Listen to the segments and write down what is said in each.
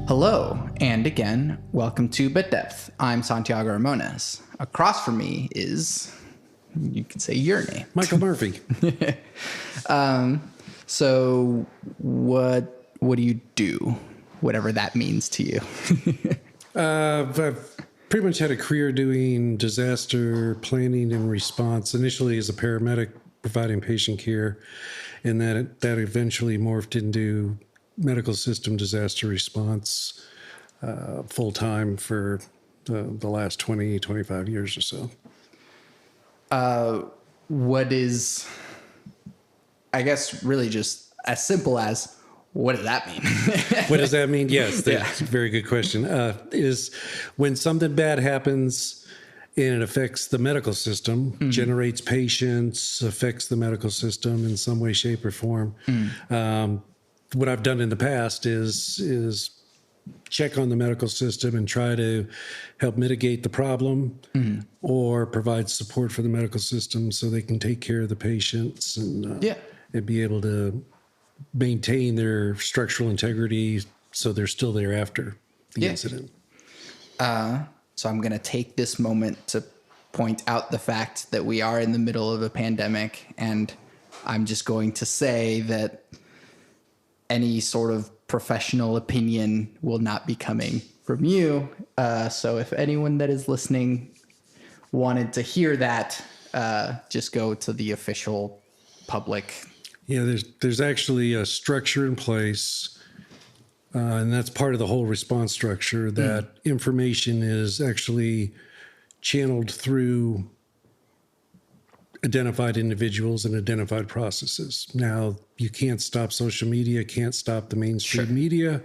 Hello, and again, welcome to Bit Depth. I'm Santiago Ramones. Across from me is, you could say your name. Michael Murphy. So what do you do? Whatever that means to you. I've pretty much had a career doing disaster planning and response, initially as a paramedic providing patient care, and that eventually morphed into medical system disaster response full-time for the last 20, 25 years or so. What is, I guess, really just as simple as, what does that mean? What does that mean? Yes, that's a very good question. Is when something bad happens and it affects the medical system, generates patients, affects the medical system in some way, shape, or form. What I've done in the past is check on the medical system and try to help mitigate the problem or provide support for the medical system so they can take care of the patients and be able to maintain their structural integrity so they're still there after the incident. So I'm going to take this moment to point out the fact that we are in the middle of a pandemic, and I'm just going to say that any sort of professional opinion will not be coming from you. So if anyone that is listening wanted to hear that, just go to the official public. Yeah, there's actually a structure in place, and that's part of the whole response structure, that information is actually channeled through identified individuals and identified processes. Now, you can't stop social media, can't stop the mainstream media,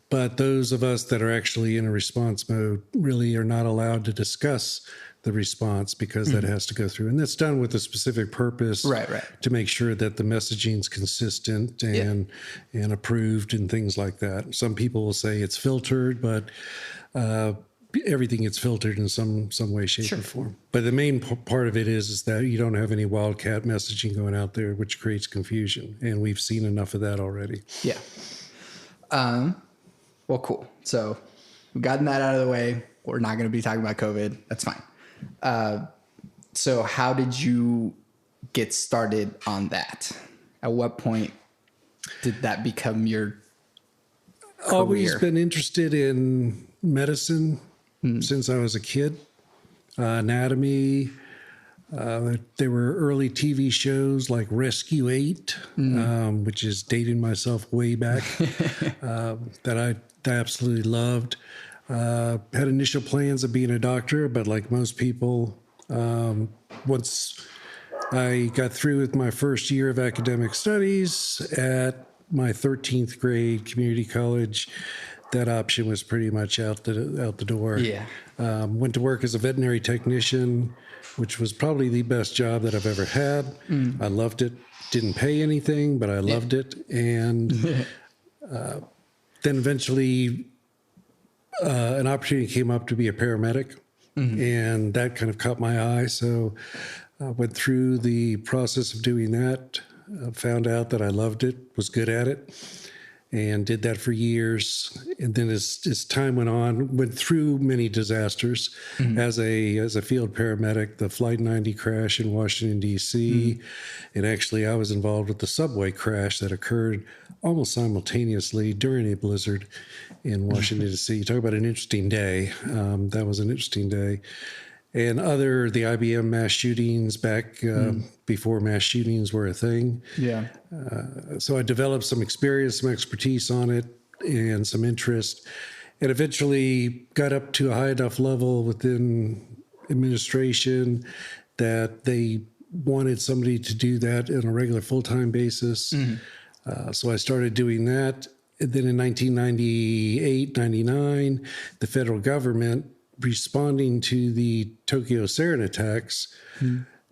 but those of us that are actually in a response mode really are not allowed to discuss the response because that has to go through. And that's done with a specific purpose to make sure that the messaging is consistent and approved and things like that. Some people will say it's filtered, but everything gets filtered in some way, shape, or form. But the main part of it is that you don't have any wildcat messaging going out there, which creates confusion. And we've seen enough of that already. Yeah. Well, cool. So we've gotten that out of the way. We're not going to be talking about COVID. That's fine. So how did you get started on that? At what point did that become your career? Always been interested in medicine since I was a kid. Anatomy. There were early TV shows like Rescue 8, which is dating myself way back, that I absolutely loved. Had initial plans of being a doctor, but like most people, once I got through with my first year of academic studies at my 13th grade community college, that option was pretty much out the door. Went to work as a veterinary technician, which was probably the best job that I've ever had. I loved it. Didn't pay anything, but I loved it. And then eventually an opportunity came up to be a paramedic, and that kind of caught my eye. So I went through the process of doing that, found out that I loved it, was good at it, and did that for years. And then as time went on, went through many disasters as a field paramedic, the Flight 90 crash in Washington, D.C. And actually, I was involved with the subway crash that occurred almost simultaneously during a blizzard in Washington, D.C. Talk about an interesting day. That was an interesting day. And the IBM mass shootings back before mass shootings were a thing. So I developed some experience, some expertise on it, and some interest, and eventually got up to a high enough level within administration that they wanted somebody to do that on a regular full-time basis. So I started doing that. And then in 1998, 99, the federal government, responding to the Tokyo sarin attacks,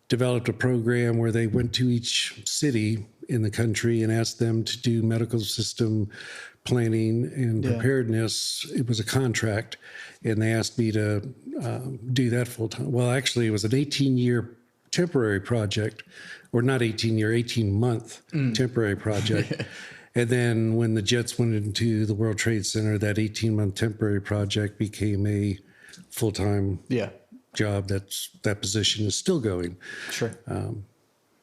developed a program where they went to each city in the country and asked them to do medical system planning and preparedness. It was a contract, and they asked me to do that full time. Well, actually, it was an 18-year temporary project, or not 18-year, 18-month temporary project. And then when the jets went into the World Trade Center, that 18-month temporary project became a full-time job. That position is still going. Sure.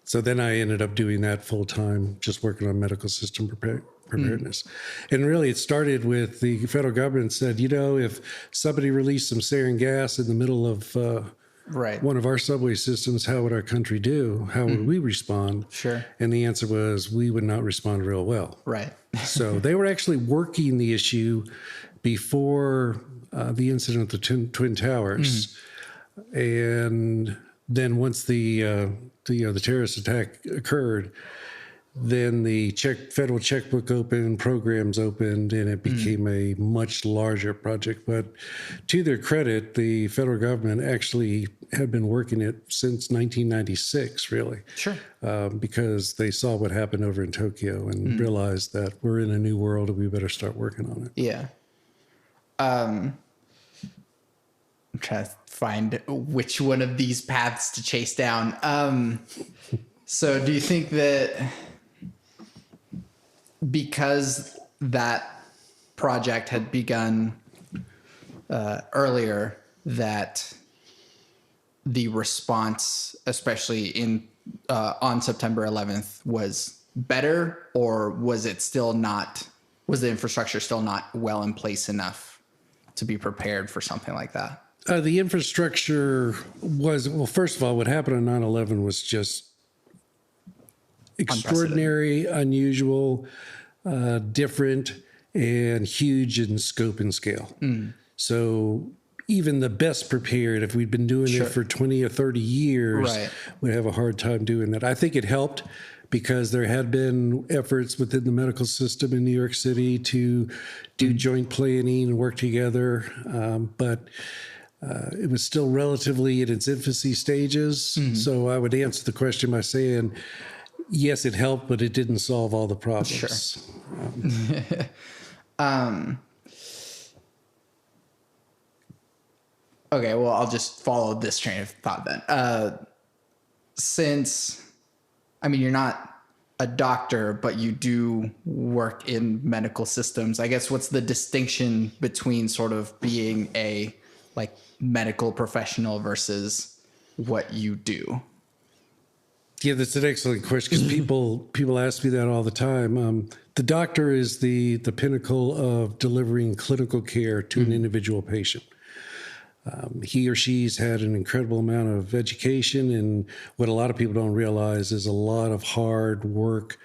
So then I ended up doing that full-time, just working on medical system preparedness. And really it started with the federal government said, if somebody released some sarin gas in the middle of one of our subway systems, how would our country do? How would we respond? Sure. And the answer was we would not respond real well. Right. So they were actually working the issue before the incident at the Twin Towers. And then once the terrorist attack occurred, then the federal checkbook opened, programs opened, and it became a much larger project. But to their credit, the federal government actually had been working it since 1996, really. Sure. Because they saw what happened over in Tokyo and realized that we're in a new world and we better start working on it. Yeah. I'm trying to find which one of these paths to chase down. So do you think that because that project had begun earlier, that the response, especially on September 11th, was better, or was it still not? Was the infrastructure still not well in place enough to be prepared for something like that? The infrastructure was, well, first of all, what happened on 9/11 was just extraordinary, unusual, different, and huge in scope and scale. So even the best prepared, if we'd been doing it for 20 or 30 years, would have a hard time doing that. I think it helped because there had been efforts within the medical system in New York City to do joint planning and work together. But it was still relatively in its infancy stages. So I would answer the question by saying, yes, it helped, but it didn't solve all the problems. Sure. Okay, well, I'll just follow this train of thought then. Since, you're not a doctor, but you do work in medical systems, I guess what's the distinction between sort of being a medical professional versus what you do? Yeah, that's an excellent question because people ask me that all the time. The doctor is the pinnacle of delivering clinical care to an individual patient. He or she's had an incredible amount of education, and what a lot of people don't realize is a lot of hard work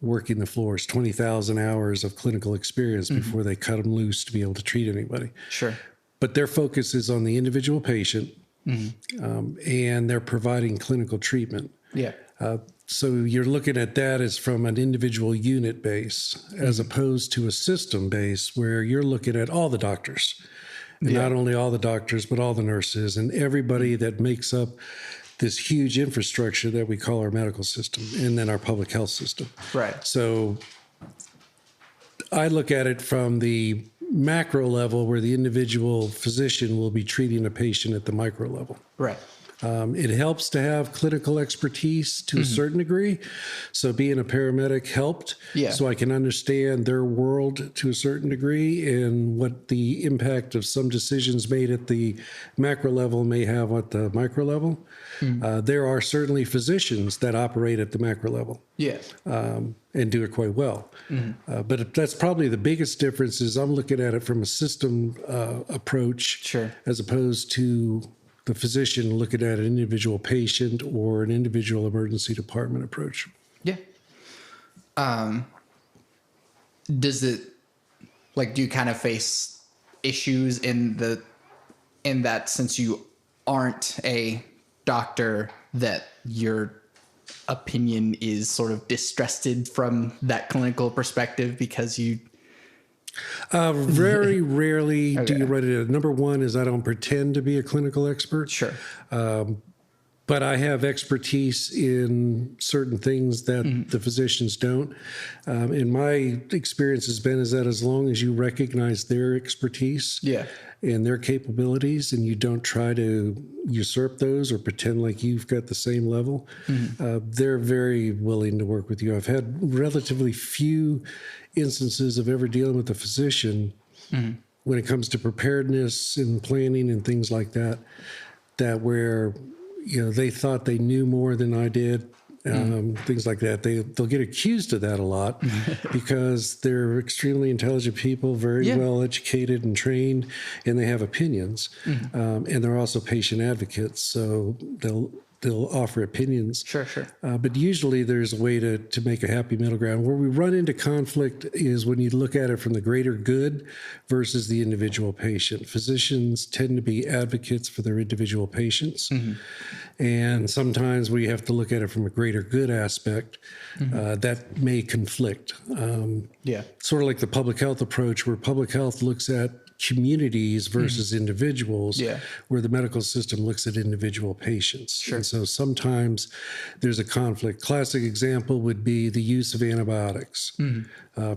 working the floors, 20,000 hours of clinical experience before they cut them loose to be able to treat anybody. Sure. But their focus is on the individual patient, and they're providing clinical treatment. Yeah. So you're looking at that as from an individual unit base as opposed to a system base where you're looking at all the doctors. And not only all the doctors, but all the nurses and everybody that makes up this huge infrastructure that we call our medical system and then our public health system. Right. So I look at it from the macro level where the individual physician will be treating a patient at the micro level. Right. It helps to have clinical expertise to a certain degree. So being a paramedic helped. Yeah. So I can understand their world to a certain degree and what the impact of some decisions made at the macro level may have at the micro level. There are certainly physicians that operate at the macro level. Yeah. And do it quite well. But that's probably the biggest difference is I'm looking at it from a system approach as opposed to the physician looking at an individual patient or an individual emergency department approach. Yeah. Does it, do you kind of face issues in that since you aren't a doctor, that your opinion is sort of distrusted from that clinical perspective because you... Very rarely do you run it. Number one is I don't pretend to be a clinical expert. Sure. but I have expertise in certain things that the physicians don't. And my experience has been is that as long as you recognize their expertise and their capabilities, and you don't try to usurp those or pretend like you've got the same level, they're very willing to work with you. I've had relatively few instances of ever dealing with a physician when it comes to preparedness and planning and things like that, that where, you know, they thought they knew more than I did. Things like that. They'll get accused of that a lot because they're extremely intelligent people, very well educated and trained, and they have opinions. And they're also patient advocates, so they'll offer opinions. Sure. But usually there's a way to make a happy middle ground. Where we run into conflict is when you look at it from the greater good versus the individual patient. Physicians tend to be advocates for their individual patients. And sometimes we have to look at it from a greater good aspect that may conflict. Sort of like the public health approach, where public health looks at communities versus individuals, where the medical system looks at individual patients. And so sometimes there's a conflict. Classic example would be the use of antibiotics.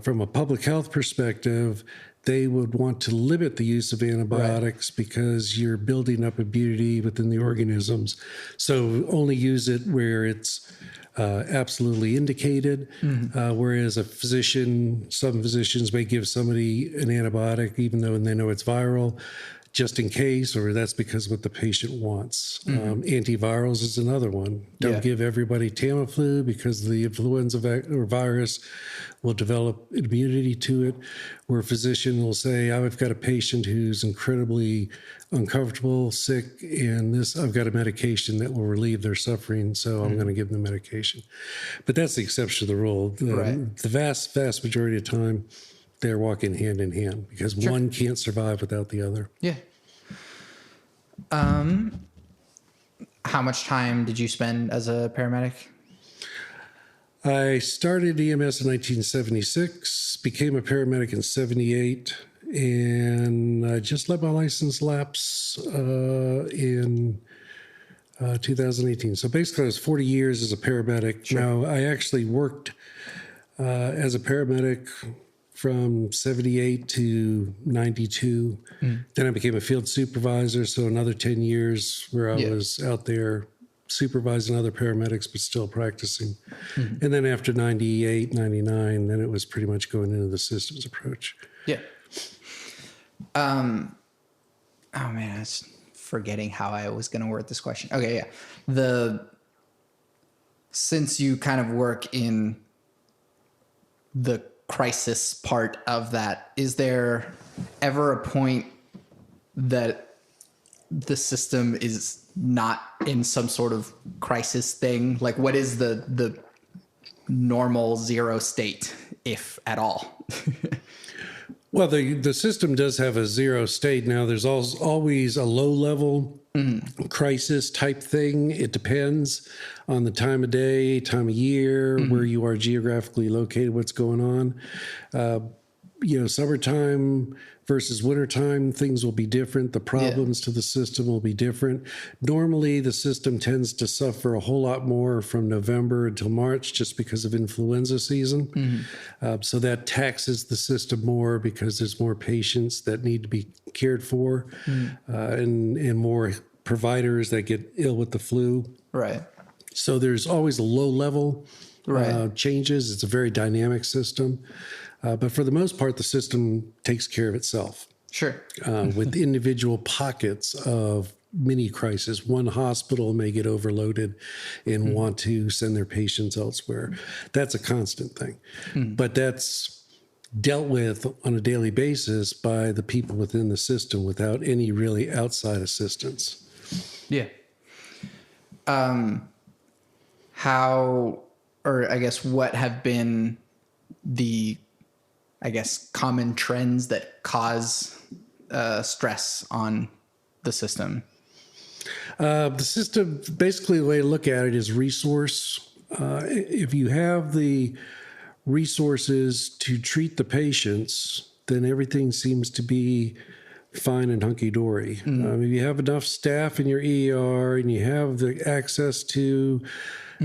From a public health perspective, they would want to limit the use of antibiotics because you're building up immunity within the organisms. So only use it where it's absolutely indicated. Whereas some physicians may give somebody an antibiotic even though they know it's viral, just in case, or that's because what the patient wants. Antivirals is another one. Don't give everybody Tamiflu because the influenza or virus will develop immunity to it, where a physician will say, I've got a patient who's incredibly uncomfortable, sick, and I've got a medication that will relieve their suffering, so I'm going to give them the medication. But that's the exception to the rule. The vast majority of the time, they're walking hand in hand because one can't survive without the other. How much time did you spend as a paramedic? I started EMS in 1976, became a paramedic in 78, and I just let my license lapse in 2018. So basically I was 40 years as a paramedic. Now, I actually worked as a paramedic from 78 to 92. Then I became a field supervisor, so another 10 years where I was out there supervising other paramedics, but still practicing. And then after 98, 99, then it was pretty much going into the systems approach. Oh man, I was forgetting how I was going to word this question. Okay, since you kind of work in the crisis part of that, is there ever a point that the system is not in some sort of crisis thing? Like, what is the normal zero state, if at all? Well, the system does have a zero state. Now, there's always a low-level crisis type thing. It depends on the time of day, time of year, where you are geographically located, what's going on. Summertime versus wintertime, things will be different. The problems to the system will be different. Normally, the system tends to suffer a whole lot more from November until March just because of influenza season. So that taxes the system more because there's more patients that need to be cared for and more providers that get ill with the flu. So there's always a low level changes. It's a very dynamic system. But for the most part, the system takes care of itself. With individual pockets of mini crisis. One hospital may get overloaded and want to send their patients elsewhere. That's a constant thing. But that's dealt with on a daily basis by the people within the system without any really outside assistance. What have been the common trends that cause stress on the system? The system, basically the way to look at it is resource. If you have the resources to treat the patients, then everything seems to be fine and hunky-dory. If you have enough staff in your ER and you have the access to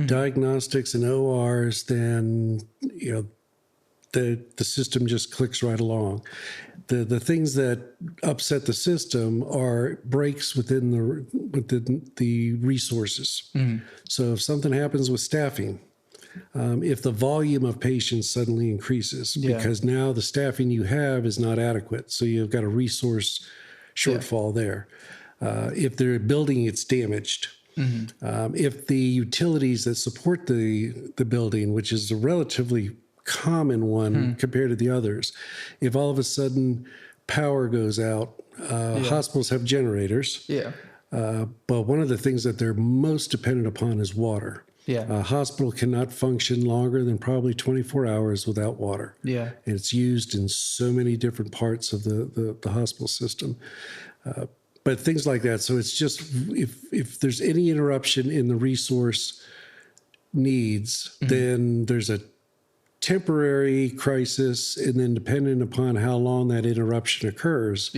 diagnostics and ORs, then the system just clicks right along. The things that upset the system are breaks within the resources. So if something happens with staffing, if the volume of patients suddenly increases because now the staffing you have is not adequate, so you've got a resource shortfall there. If their building gets damaged, if the utilities that support the building, which is a relatively common one compared to the others, if all of a sudden power goes out, hospitals have generators. But one of the things that they're most dependent upon is water. A hospital cannot function longer than probably 24 hours without water. And it's used in so many different parts of the hospital system. But things like that. So it's just if there's any interruption in the resource needs, then there's a temporary crisis, and then depending upon how long that interruption occurs,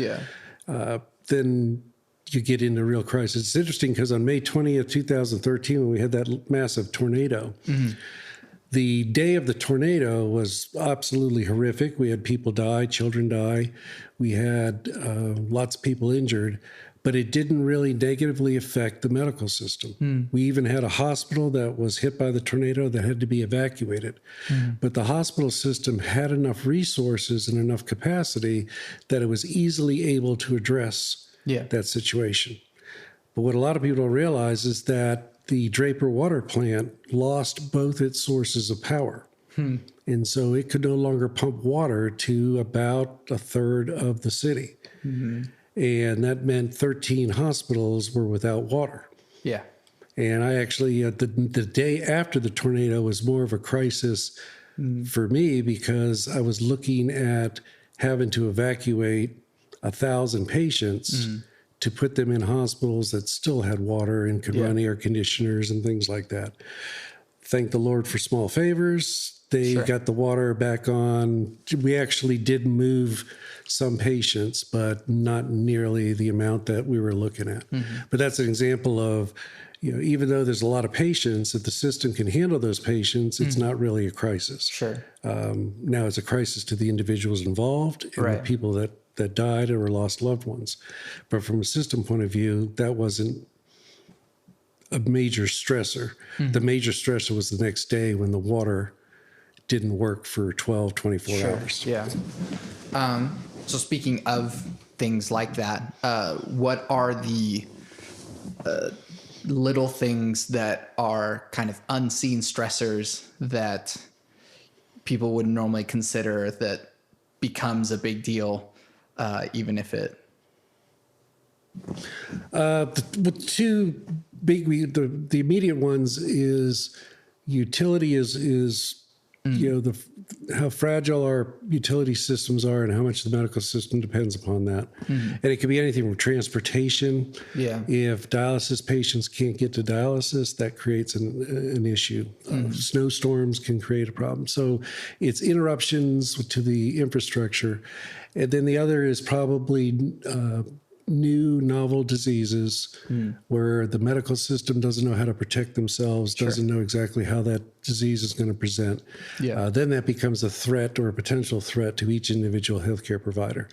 then you get into real crisis. It's interesting because on May 20th, 2013, when we had that massive tornado, the day of the tornado was absolutely horrific. We had people die, children die. We had lots of people injured, but it didn't really negatively affect the medical system. We even had a hospital that was hit by the tornado that had to be evacuated. But the hospital system had enough resources and enough capacity that it was easily able to address that situation. But what a lot of people don't realize is that the Draper water plant lost both its sources of power. And so it could no longer pump water to about a third of the city. And that meant 13 hospitals were without water. And I actually, the day after the tornado was more of a crisis for me because I was looking at having to evacuate 1,000 patients to put them in hospitals that still had water and could run air conditioners and things like that. Thank the Lord for small favors. They got the water back on. We actually did move some patients, but not nearly the amount that we were looking at. But that's an example of, even though there's a lot of patients, if the system can handle those patients, it's not really a crisis. Now it's a crisis to the individuals involved and the people that died or lost loved ones. But from a system point of view, that wasn't a major stressor. The major stressor was the next day when the water didn't work for 12, 24 hours. So speaking of things like that, what are the little things that are kind of unseen stressors that people would normally consider that becomes a big deal, even if it... The two big, the immediate ones is utility is how fragile our utility systems are and how much the medical system depends upon that. And it could be anything from transportation. If dialysis patients can't get to dialysis, that creates an issue. Snowstorms can create a problem. So it's interruptions to the infrastructure. And then the other is probably new novel diseases where the medical system doesn't know how to protect themselves, doesn't know exactly how that disease is going to present. Then that becomes a threat or a potential threat to each individual healthcare provider.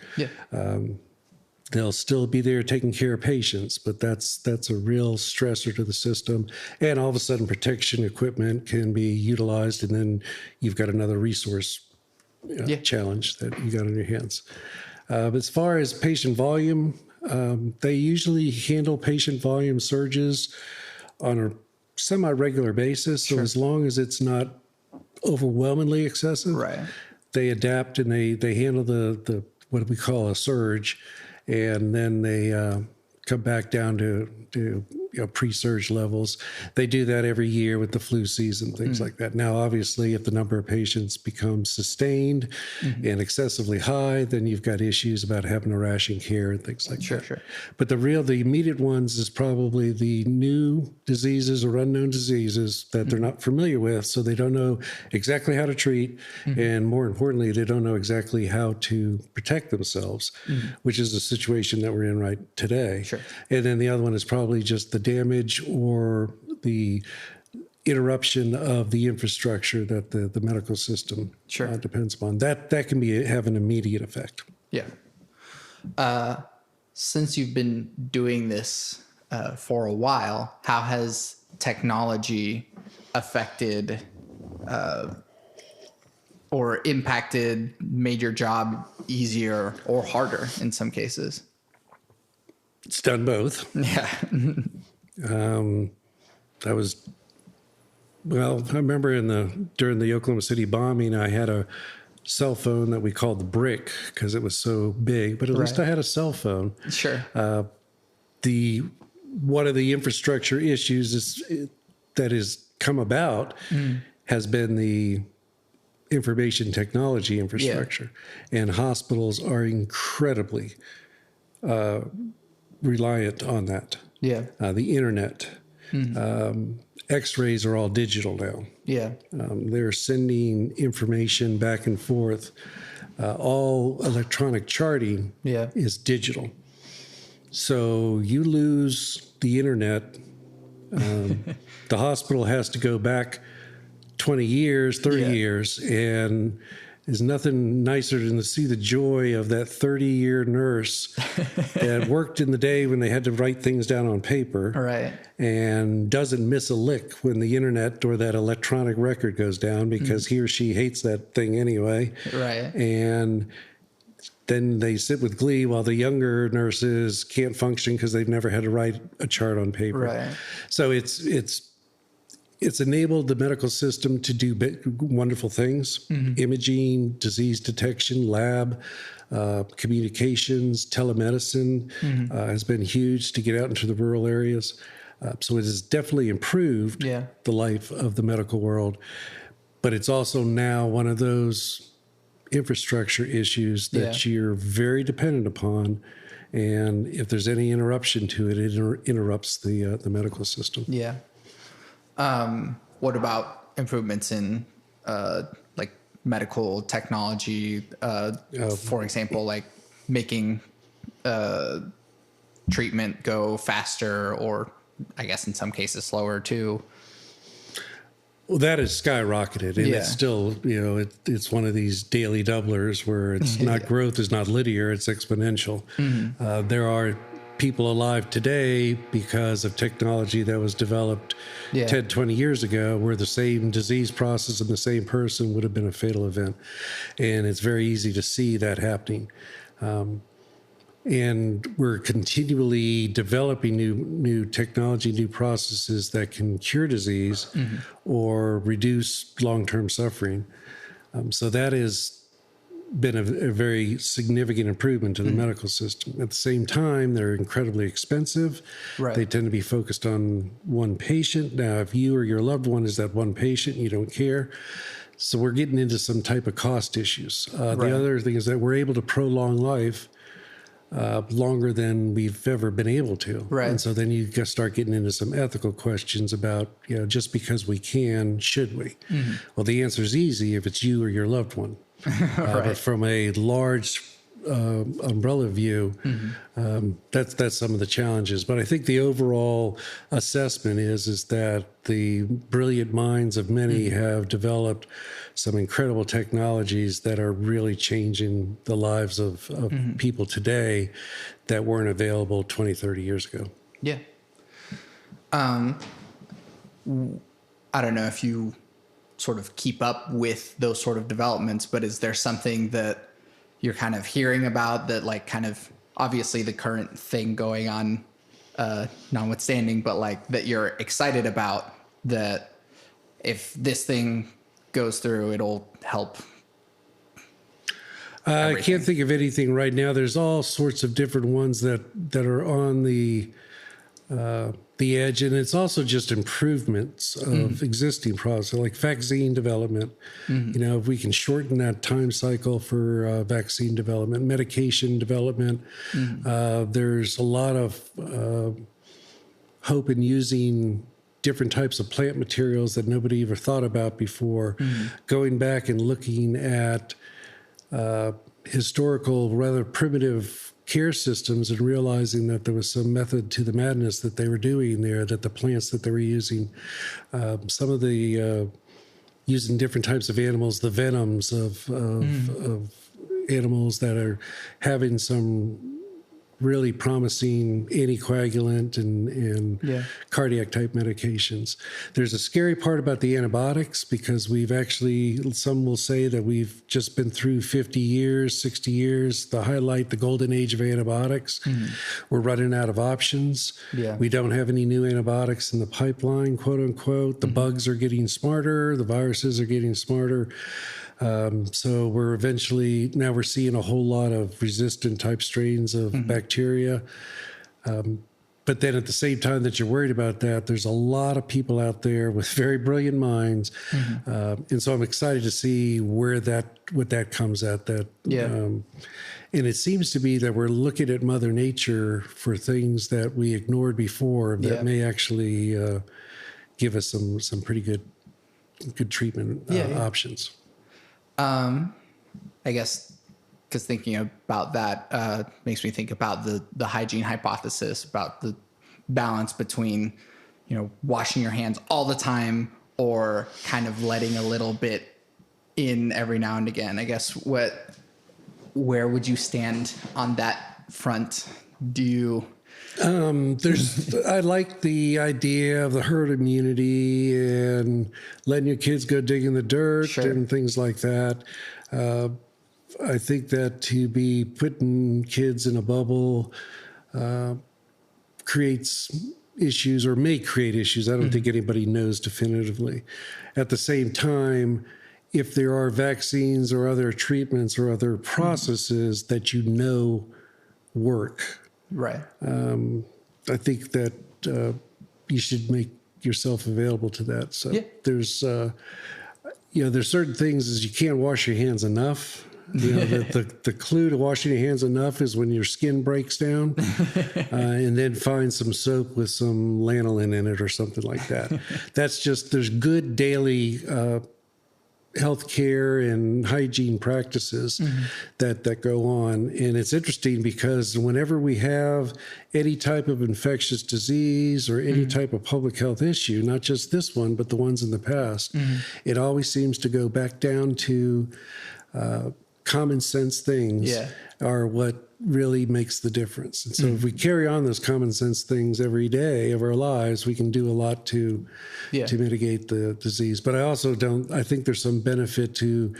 They'll still be there taking care of patients, but that's a real stressor to the system. And all of a sudden protection equipment can be utilized, and then you've got another resource challenge that you got on your hands. As far as patient volume, they usually handle patient volume surges on a semi-regular basis. So as long as it's not overwhelmingly excessive, they adapt and they handle the what we call a surge, and then they come back down to pre-surge levels. They do that every year with the flu season, things like that. Now, obviously, if the number of patients becomes sustained and excessively high, then you've got issues about having to ration care and things like that. Sure. But the immediate ones is probably the new diseases or unknown diseases that they're not familiar with, so they don't know exactly how to treat, and more importantly, they don't know exactly how to protect themselves, which is the situation that we're in right today. Sure. And then the other one is probably just the damage or the interruption of the infrastructure that the medical system depends upon. That can have an immediate effect. Yeah. Since you've been doing this for a while, how has technology affected or impacted, made your job easier or harder in some cases? It's done both. Yeah. I remember during the Oklahoma City bombing, I had a cell phone that we called the Brick because it was so big, but at least I had a cell phone. Sure. One of the infrastructure issues that has come about has been the information technology infrastructure, and hospitals are incredibly reliant on that. Yeah. The internet. X-rays are all digital now. Yeah. They're sending information back and forth. All electronic charting is digital. So you lose the internet. The hospital has to go back 20 years, 30 years, and there's nothing nicer than to see the joy of that 30-year nurse that worked in the day when they had to write things down on paper and doesn't miss a lick when the internet or that electronic record goes down because he or she hates that thing anyway. Right. And then they sit with glee while the younger nurses can't function because they've never had to write a chart on paper. Right. So it's enabled the medical system to do wonderful things: imaging, disease detection, lab, communications, telemedicine has been huge to get out into the rural areas. So it has definitely improved the life of the medical world. But it's also now one of those infrastructure issues that you're very dependent upon. And if there's any interruption to it, it interrupts the medical system. Yeah. What about improvements in like medical technology? For example, like making treatment go faster, or I guess in some cases slower too. Well, that has skyrocketed, and it's still, it's one of these daily doublers where it's not growth is not linear, it's exponential. There are people alive today because of technology that was developed 10, 20 years ago, where the same disease process in the same person would have been a fatal event. And it's very easy to see that happening. And we're continually developing new technology, new processes that can cure disease or reduce long-term suffering. So that has been a very significant improvement to the medical system. At the same time, they're incredibly expensive. Right. They tend to be focused on one patient. Now, if you or your loved one is that one patient, you don't care. So we're getting into some type of cost issues. The other thing is that we're able to prolong life longer than we've ever been able to. Right. And so then you start getting into some ethical questions about, just because we can, should we? Well, the answer is easy if it's you or your loved one. But from a large umbrella view, that's some of the challenges. But I think the overall assessment is that the brilliant minds of many have developed some incredible technologies that are really changing the lives of people today that weren't available 20, 30 years ago. Yeah. I don't know if you sort of keep up with those sort of developments, but is there something that you're kind of hearing about that, like, kind of obviously the current thing going on, notwithstanding, but like that you're excited about, that if this thing goes through, it'll help? I can't think of anything right now. There's all sorts of different ones that are on the the edge, and it's also just improvements of existing products, so like vaccine development. You know, if we can shorten that time cycle for vaccine development, medication development, there's a lot of hope in using different types of plant materials that nobody ever thought about before. Going back and looking at historical, rather primitive care systems and realizing that there was some method to the madness that they were doing there, that the plants that they were using, some of the using different types of animals, the venoms of animals that are having some really promising anticoagulant and cardiac type medications. There's a scary part about the antibiotics because we've actually, some will say that we've just been through 50 years, 60 years, the golden age of antibiotics. We're running out of options. We don't have any new antibiotics in the pipeline, quote unquote. The bugs are getting smarter. The viruses are getting smarter. So we're seeing a whole lot of resistant type strains of bacteria. But then at the same time that you're worried about that, there's a lot of people out there with very brilliant minds. And so I'm excited to see what that comes at. And it seems to be that we're looking at Mother Nature for things that we ignored before that may actually give us some pretty good treatment options. I guess because thinking about that makes me think about the hygiene hypothesis, about the balance between, washing your hands all the time or kind of letting a little bit in every now and again. I guess where would you stand on that front? Do you... I like the idea of the herd immunity and letting your kids go dig in the dirt and things like that. I think that to be putting kids in a bubble creates issues or may create issues. I don't think anybody knows definitively. At the same time, if there are vaccines or other treatments or other processes that work, right. I think that you should make yourself available to that. So there's certain things is you can't wash your hands enough. The clue to washing your hands enough is when your skin breaks down, and then find some soap with some lanolin in it or something like that. There's good daily healthcare and hygiene practices that go on. And it's interesting because whenever we have any type of infectious disease or any type of public health issue, not just this one, but the ones in the past, it always seems to go back down to common sense things are what really makes the difference. And so if we carry on those common sense things every day of our lives, we can do a lot to mitigate the disease. But I think there's some benefit to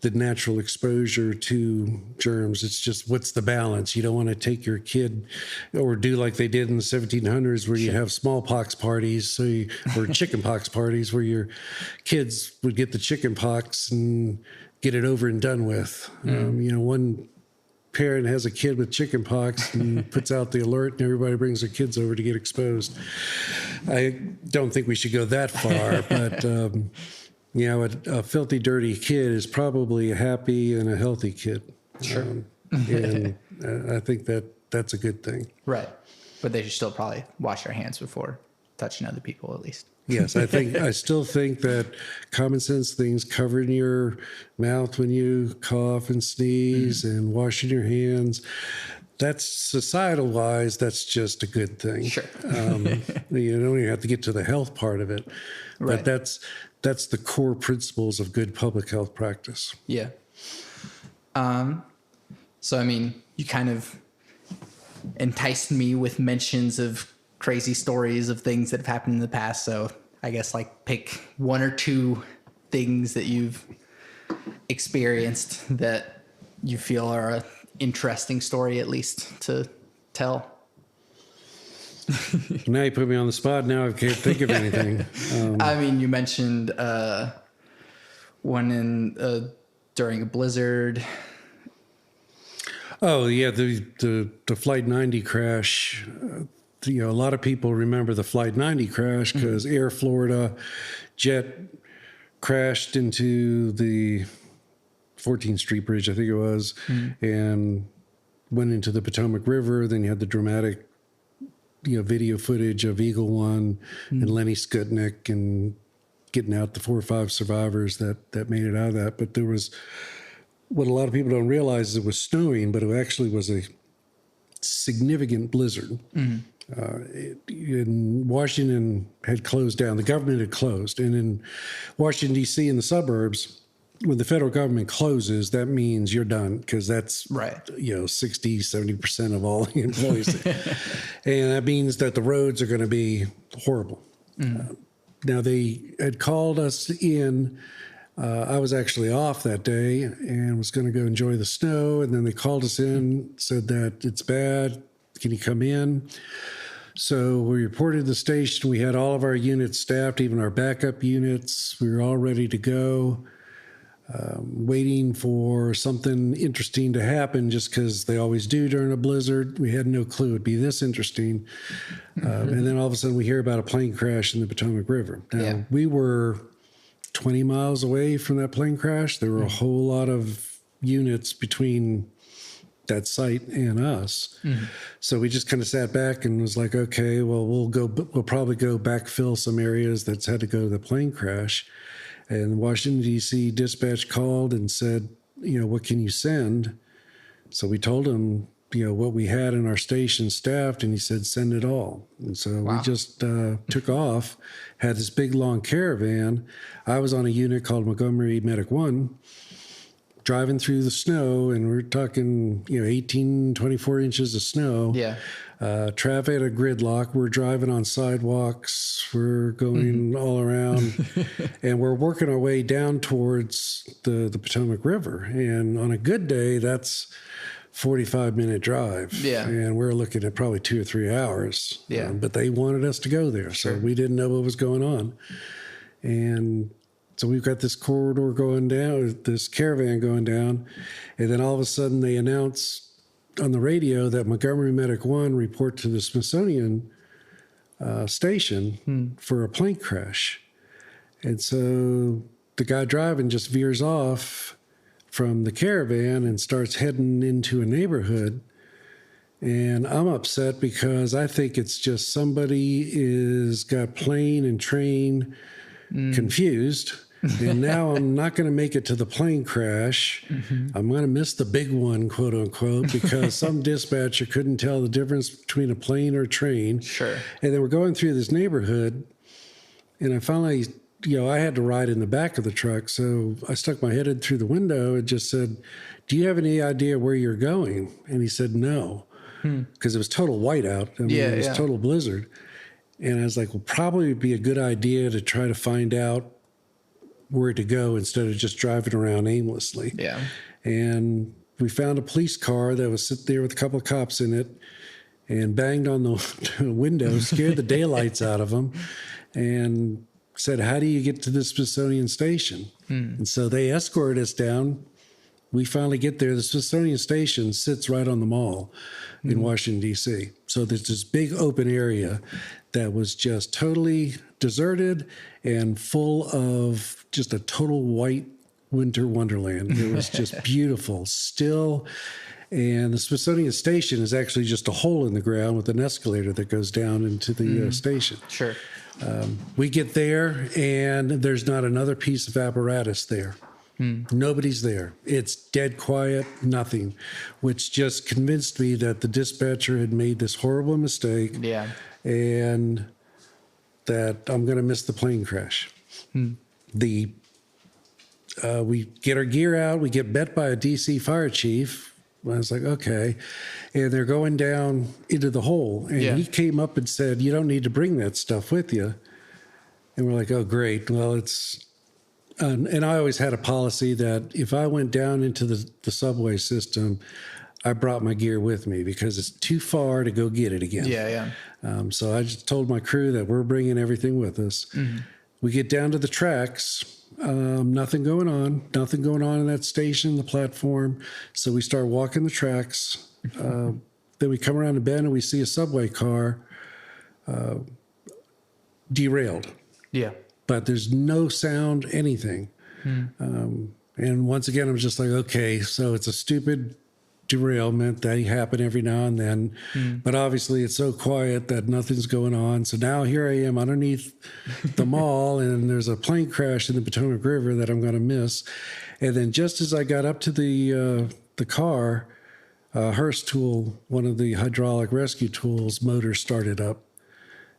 the natural exposure to germs. It's just, what's the balance? You don't want to take your kid or do like they did in the 1700s where you have smallpox parties or chickenpox parties where your kids would get the chickenpox and get it over and done with. One parent has a kid with chickenpox and puts out the alert and everybody brings their kids over to get exposed. I don't think we should go that far, but a filthy, dirty kid is probably a happy and a healthy kid. And I think that's a good thing. Right. But they should still probably wash their hands before touching other people, at least. Yes, I still think that common sense things, covering your mouth when you cough and sneeze and washing your hands, that's societal wise, that's just a good thing. Sure. You don't even have to get to the health part of it, but that's the core principles of good public health practice. Yeah. So, you kind of enticed me with mentions of crazy stories of things that have happened in the past. So I guess pick one or two things that you've experienced that you feel are an interesting story, at least to tell. Now you put me on the spot. Now I can't think of anything. You mentioned one during a blizzard. Oh yeah, the Flight 90 crash. a lot of people remember the Flight 90 crash because Air Florida jet crashed into the 14th Street Bridge, I think it was, and went into the Potomac River. Then you had the dramatic, video footage of Eagle One and Lenny Skutnik and getting out the 4 or 5 survivors that made it out of that. But there was, what a lot of people don't realize is it was snowing, but it actually was a significant blizzard. In Washington had closed down. The government had closed. And in Washington, D.C., in the suburbs, when the federal government closes, that means you're done because that's, 60, 70% of all the employees. And that means that the roads are going to be horrible. Now, they had called us in. I was actually off that day and was going to go enjoy the snow. And then they called us in, said that it's bad. Can you come in? So we reported to the station. We had all of our units staffed, even our backup units. We were all ready to go, waiting for something interesting to happen just because they always do during a blizzard. We had no clue it'd be this interesting. And then all of a sudden we hear about a plane crash in the Potomac River. Now, we were 20 miles away from that plane crash. There were a whole lot of units between that site and us. So we just kind of sat back and was like, okay, well, we'll probably go backfill some areas that's had to go to the plane crash. And Washington, D.C. dispatch called and said, what can you send? So we told him, what we had in our station staffed, and he said, send it all. And so we just took off, had this big, long caravan. I was on a unit called Montgomery Medic 1, driving through the snow, and we're talking, 18, 24 inches of snow. Traffic at a gridlock. We're driving on sidewalks. We're going all around, and we're working our way down towards the Potomac River. And on a good day, that's 45-minute drive. And we're looking at probably 2 or 3 hours. But they wanted us to go there, so we didn't know what was going on. And so we've got this corridor going down, this caravan going down, and then all of a sudden they announce on the radio that Montgomery Medic 1 report to the Smithsonian station for a plane crash. And so the guy driving just veers off from the caravan and starts heading into a neighborhood. And I'm upset because I think it's just somebody is got plane and train confused. And now I'm not going to make it to the plane crash. I'm going to miss the big one, quote unquote, because some dispatcher couldn't tell the difference between a plane or a train. And then we're going through this neighborhood, and I finally, I had to ride in the back of the truck. So I stuck my head in through the window and just said, do you have any idea where you're going? And he said, no, because it was total whiteout. It was total blizzard. And I was like, well, probably would be a good idea to try to find out where to go instead of just driving around aimlessly. And we found a police car that was sitting there with a couple of cops in it and banged on the window, scared the daylights out of them, and said, how do you get to the Smithsonian station? And so they escorted us down. We finally get there. The Smithsonian station sits right on the mall in Washington, D.C. So there's this big open area that was just totally deserted and full of just a total white winter wonderland. It was just beautiful, still. And the Smithsonian station is actually just a hole in the ground with an escalator that goes down into the station. We get there, and there's not another piece of apparatus there. Nobody's there. It's dead quiet, nothing, which just convinced me that the dispatcher had made this horrible mistake. And that I'm going to miss the plane crash. We get our gear out. We get met by a DC fire chief. I was like, okay. And they're going down into the hole. And he came up and said, you don't need to bring that stuff with you. And we're like, oh, great. Well, it's... and I always had a policy that if I went down into the subway system, I brought my gear with me because it's too far to go get it again. So I just told my crew that we're bringing everything with us. We get down to the tracks, nothing going on in that station, the platform. So we start walking the tracks. Then we come around a bend and we see a subway car derailed. Yeah. But there's no sound, anything. And once again, I was just like, okay, so it's a stupid derailment that happen every now and then. But obviously it's so quiet that nothing's going on. So now here I am underneath the mall, and there's a plane crash in the Potomac River that I'm going to miss. And then just as I got up to the car, Hearst tool, one of the hydraulic rescue tools, motor started up.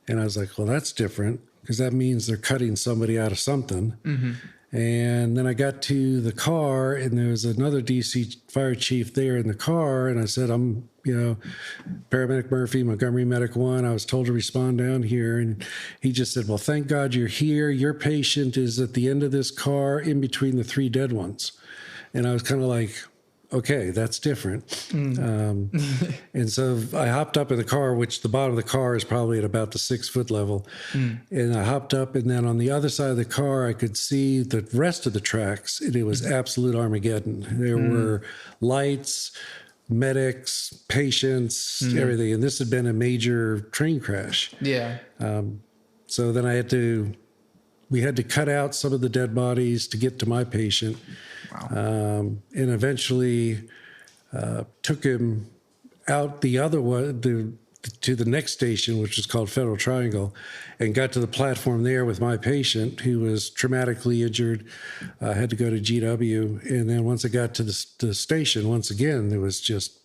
And I was like, well, that's different, because that means they're cutting somebody out of something. And then I got to the car, and there was another DC fire chief there in the car. And I said, I'm, Paramedic Murphy, Montgomery Medic 1. I was told to respond down here. And he just said, well, thank God you're here. Your patient is at the end of this car in between the 3 dead ones. And I was kind of like, okay, that's different. And so I hopped up in the car, which the bottom of the car is probably at about the 6-foot level. And I hopped up, and then on the other side of the car, I could see the rest of the tracks, and it was absolute Armageddon. There were lights, medics, patients, everything. And this had been a major train crash. Yeah. So then we had to cut out some of the dead bodies to get to my patient. Wow. And eventually took him out the other one to the next station, which is called Federal Triangle, and got to the platform there with my patient, who was traumatically injured, had to go to GW. And then once I got to the station, once again, there was just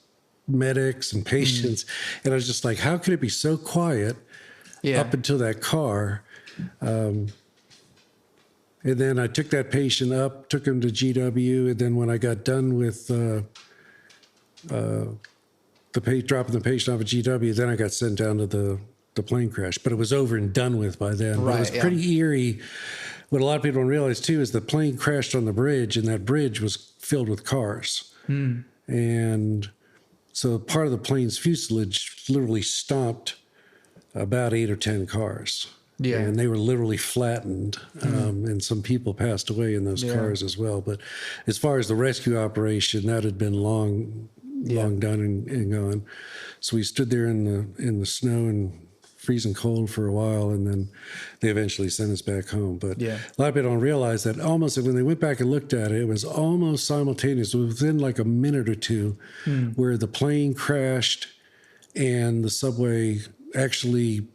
medics and patients. And I was just like, how could it be so quiet up until that car? And then I took that patient up, took him to GW, and then when I got done with dropping the patient off at GW, then I got sent down to the plane crash. But it was over and done with by then. Right, but it was pretty eerie. What a lot of people don't realize, too, is the plane crashed on the bridge, and that bridge was filled with cars. And so part of the plane's fuselage literally stomped about 8 or 10 cars. Yeah. And they were literally flattened, and some people passed away in those cars as well. But as far as the rescue operation, that had been long done and gone. So we stood there in the snow and freezing cold for a while, and then they eventually sent us back home. But a lot of people don't realize that almost when they went back and looked at it, it was almost simultaneous, within like a minute or two, where the plane crashed and the subway actually,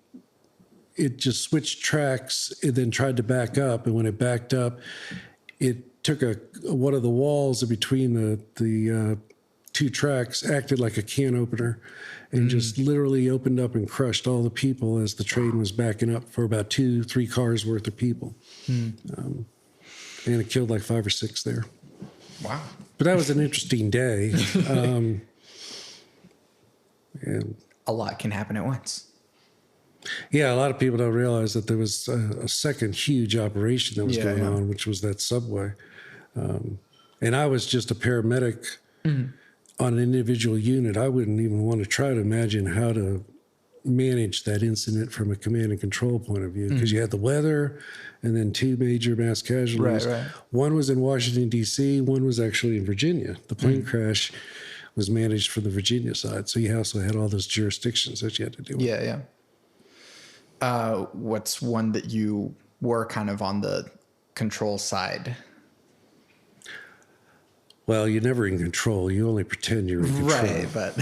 it just switched tracks and then tried to back up. And when it backed up, it took one of the walls in between the 2 tracks, acted like a can opener, and just literally opened up and crushed all the people as the train was backing up for about 2-3 cars worth of people. And it killed like 5 or 6 there. Wow. But that was an interesting day. And a lot can happen at once. Yeah, a lot of people don't realize that there was a second huge operation that was going on, which was that subway. And I was just a paramedic on an individual unit. I wouldn't even want to try to imagine how to manage that incident from a command and control point of view, because you had the weather and then 2 major mass casualties. Right. One was in Washington, D.C., one was actually in Virginia. The plane crash was managed from the Virginia side. So you also had all those jurisdictions that you had to deal with. Yeah. What's one that you were kind of on the control side? Well, you're never in control. You only pretend you're in control. Right, but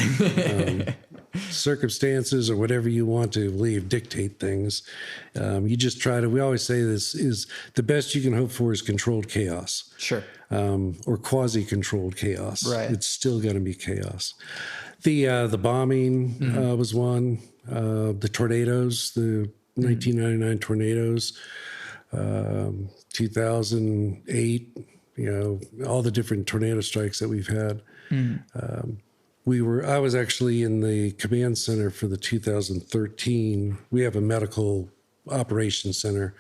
circumstances or whatever you want to believe dictate things. You just try to, we always say this is the best you can hope for is controlled chaos. Sure. Or quasi-controlled chaos. Right. It's still going to be chaos. The bombing was one. The tornadoes, the 1999 tornadoes, 2008, all the different tornado strikes that we've had. I was actually in the command center for the 2013. We have a medical operations center.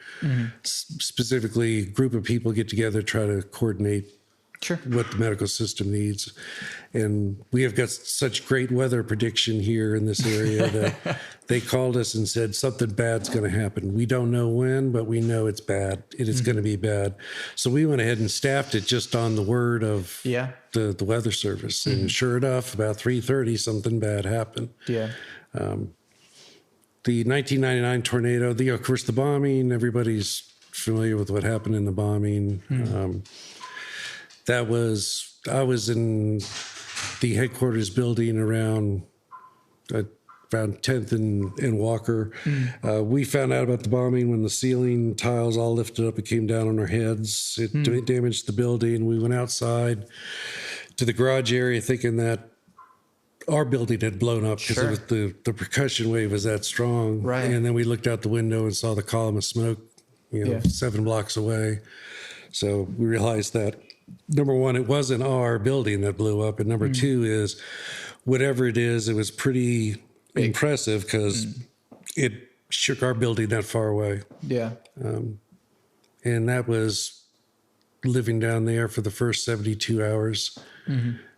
Specifically, a group of people get together, try to coordinate what the medical system needs. And we have got such great weather prediction here in this area that they called us and said something bad's going to happen. We don't know when, but we know it's bad. It is going to be bad. So we went ahead and staffed it just on the word of the weather service. And sure enough, about 3:30, something bad happened. the 1999 tornado, of course, the bombing, everybody's familiar with what happened in the bombing. I was in the headquarters building around 10th and Walker. We found out about the bombing when the ceiling tiles all lifted up and came down on our heads. It damaged the building. We went outside to the garage area thinking that our building had blown up because the percussion wave was that strong. Right. And then we looked out the window and saw the column of smoke, 7 blocks away. So we realized that, number one, it wasn't our building that blew up. And number two is, whatever it is, it was pretty impressive because it shook our building that far away. Yeah. And that was living down there for the first 72 hours.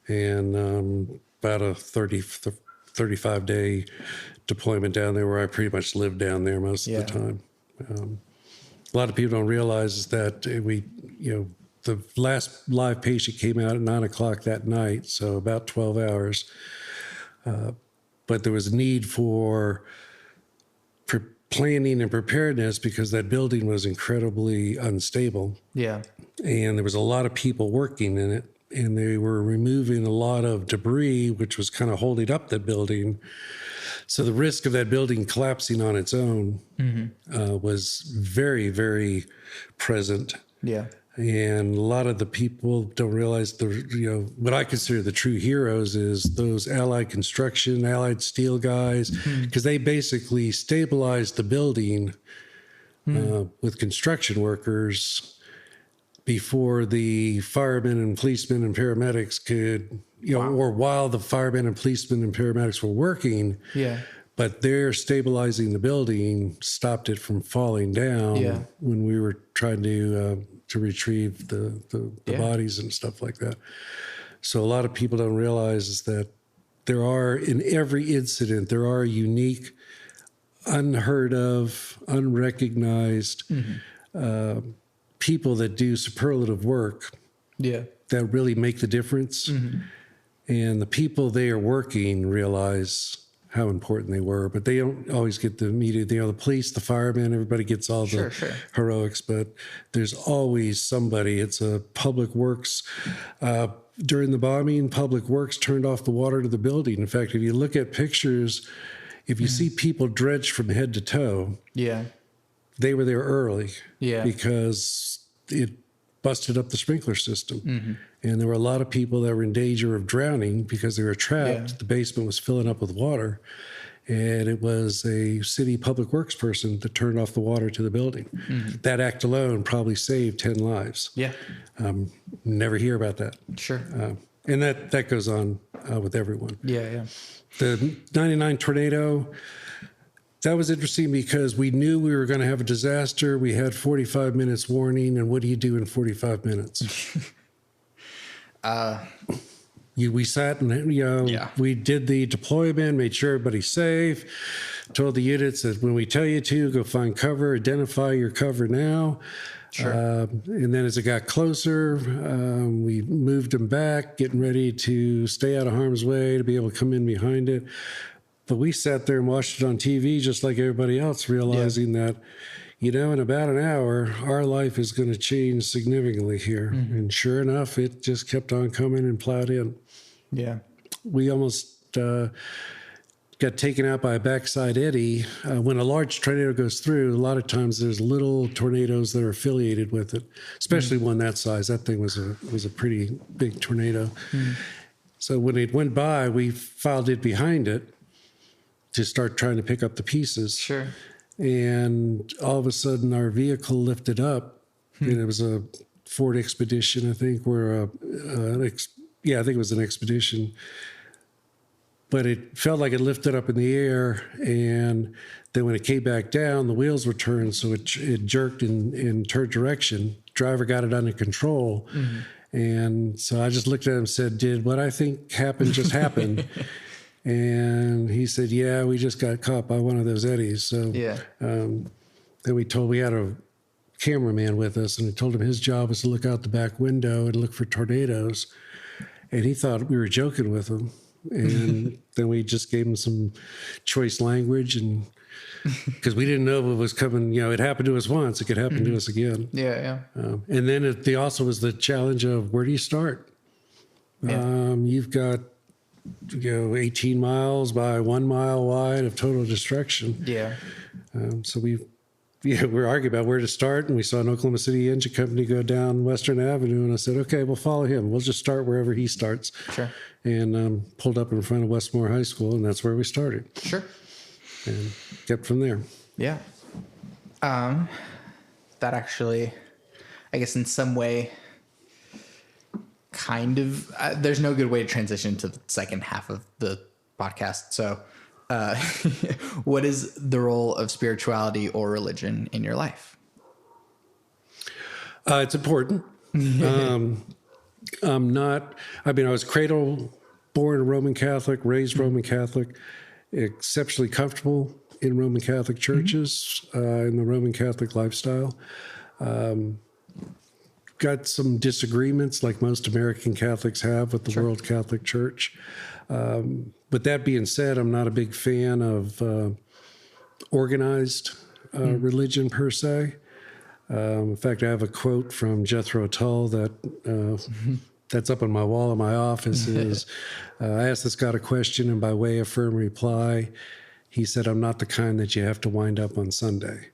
And about a 35-day deployment down there where I pretty much lived down there most of the time. A lot of people don't realize is that the last live patient came out at 9 o'clock that night, so about 12 hours. But there was a need for planning and preparedness because that building was incredibly unstable. Yeah. And there was a lot of people working in it, and they were removing a lot of debris, which was kind of holding up that building. So the risk of that building collapsing on its own was very, very present. Yeah. And a lot of the people don't realize what I consider the true heroes is those Allied construction, Allied steel guys, because they basically stabilized the building with construction workers before the firemen and policemen and paramedics could, or while the firemen and policemen and paramedics were working. Yeah. But their stabilizing the building stopped it from falling down when we were trying to retrieve the bodies and stuff like that. So a lot of people don't realize is that there are, in every incident, there are unique, unheard of, unrecognized people that do superlative work that really make the difference. And the people they are working realize how important they were, but they don't always get the media. The police, the firemen, everybody gets all the heroics, but there's always somebody. It's a public works. During the bombing, public works turned off the water to the building. In fact, if you look at pictures, if you see people drenched from head to toe, they were there early because it busted up the sprinkler system. And there were a lot of people that were in danger of drowning because they were trapped. The basement was filling up with water. And it was a city public works person that turned off the water to the building. That act alone probably saved 10 lives. Yeah. Never hear about that. Sure. And that goes on with everyone. Yeah. The 99 tornado, that was interesting because we knew we were going to have a disaster. We had 45 minutes warning. And what do you do in 45 minutes? We sat and we did the deployment, made sure everybody's safe, told the units that when we tell you to, go find cover, identify your cover now. Sure. And then as it got closer, we moved them back, getting ready to stay out of harm's way to be able to come in behind it. But we sat there and watched it on TV just like everybody else, realizing that, in about an hour, our life is going to change significantly here. And sure enough, it just kept on coming and plowed in. Yeah. We almost got taken out by a backside eddy. When a large tornado goes through, a lot of times there's little tornadoes that are affiliated with it, especially one that size. That thing was a pretty big tornado. So when it went by, we filed it behind it to start trying to pick up the pieces. Sure. And all of a sudden, our vehicle lifted up, and it was a Ford Expedition, I think, I think it was an Expedition. But it felt like it lifted up in the air, and then when it came back down, the wheels were turned, so it jerked in turned direction. Driver got it under control, and so I just looked at him and said, "Did what I think happened just happen?" And he said, "Yeah, we just got caught by one of those eddies." So then we had a cameraman with us, and we told him his job was to look out the back window and look for tornadoes. And he thought we were joking with him. And then we just gave him some choice language, and because we didn't know if it was coming. It happened to us once. It could happen to us again. Yeah. And then it also was the challenge of where do you start? Yeah. You've got 18 miles by 1 mile wide of total destruction. Yeah. So we were arguing about where to start, and we saw an Oklahoma City engine company go down Western Avenue, and I said, okay, we'll follow him. We'll just start wherever he starts. Sure. And pulled up in front of Westmore High School, and that's where we started. Sure. And kept from there. Yeah. That actually, I guess in some way, kind of, there's no good way to transition to the second half of the podcast. So, what is the role of spirituality or religion in your life? It's important. I was born Roman Catholic, raised Roman Catholic, exceptionally comfortable in Roman Catholic churches, in the Roman Catholic lifestyle. Got some disagreements like most American Catholics have with the World Catholic Church. But that being said, I'm not a big fan of organized religion per se. In fact, I have a quote from Jethro Tull that's up on my wall in my office. Is I asked this God a question, and by way of firm reply, he said, "I'm not the kind that you have to wind up on Sunday."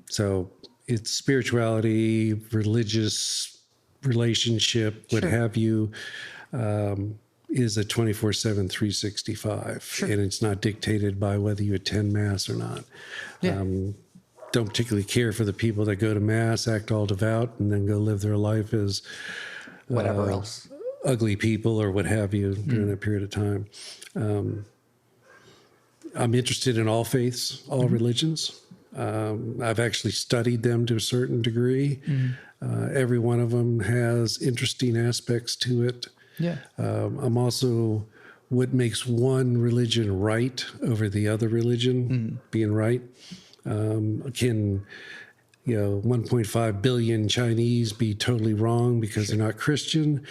So it's spirituality, religious relationship, what have you, is a 24/7, 365, and it's not dictated by whether you attend Mass or not. Yeah. Don't particularly care for the people that go to Mass, act all devout, and then go live their life as Whatever else. ugly people or what have you during that period of time. I'm interested in all faiths, all religions. I've actually studied them to a certain degree. Every one of them has interesting aspects to it. Yeah. I'm also what makes one religion right over the other religion being right. Can 1.5 billion Chinese be totally wrong because they're not Christian?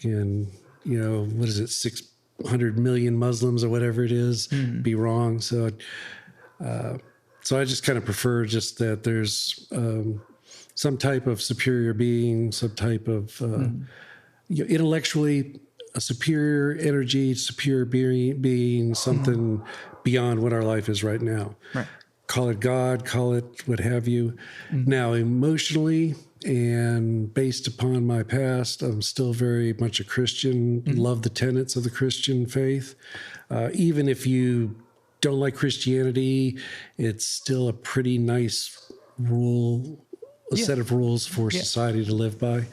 Can 600 million Muslims or whatever it is be wrong? So I just kind of prefer just that there's some type of superior being, some type of intellectually a superior energy, superior being, something beyond what our life is right now. Right. Call it God, call it what have you. Now, emotionally and based upon my past, I'm still very much a Christian, love the tenets of the Christian faith. Even if you don't like Christianity, it's still a pretty nice set of rules for society to live by.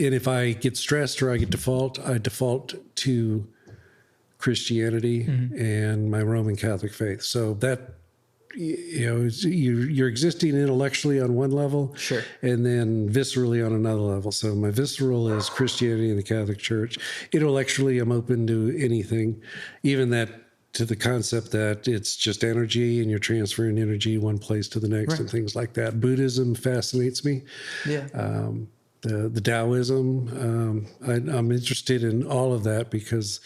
And if I get stressed or I default to Christianity and my Roman Catholic faith. So that, you're existing intellectually on one level, and then viscerally on another level. So my visceral is Christianity and the Catholic Church. Intellectually, I'm open to anything, even to the concept that it's just energy and you're transferring energy one place to the next and things like that. Buddhism fascinates me. Yeah. The Taoism, I'm interested in all of that because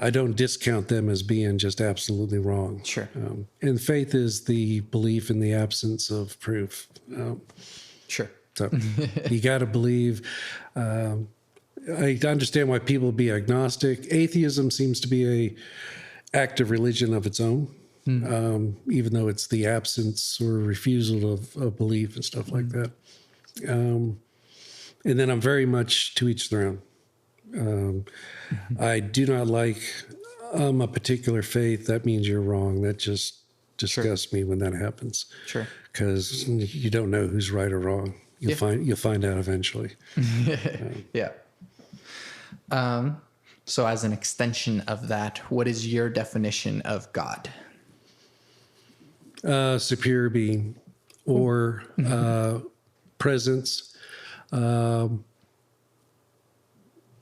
I don't discount them as being just absolutely wrong. Sure. And faith is the belief in the absence of proof. Sure. So you got to believe. I understand why people be agnostic. Atheism seems to be a active religion of its own, even though it's the absence or refusal of belief and stuff like that. And then I'm very much to each their own. I do not like a particular faith. That means you're wrong. That just disgusts me when that happens. Sure. Because you don't know who's right or wrong. You'll find out eventually. Yeah. So as an extension of that, what is your definition of God? Superior being or presence.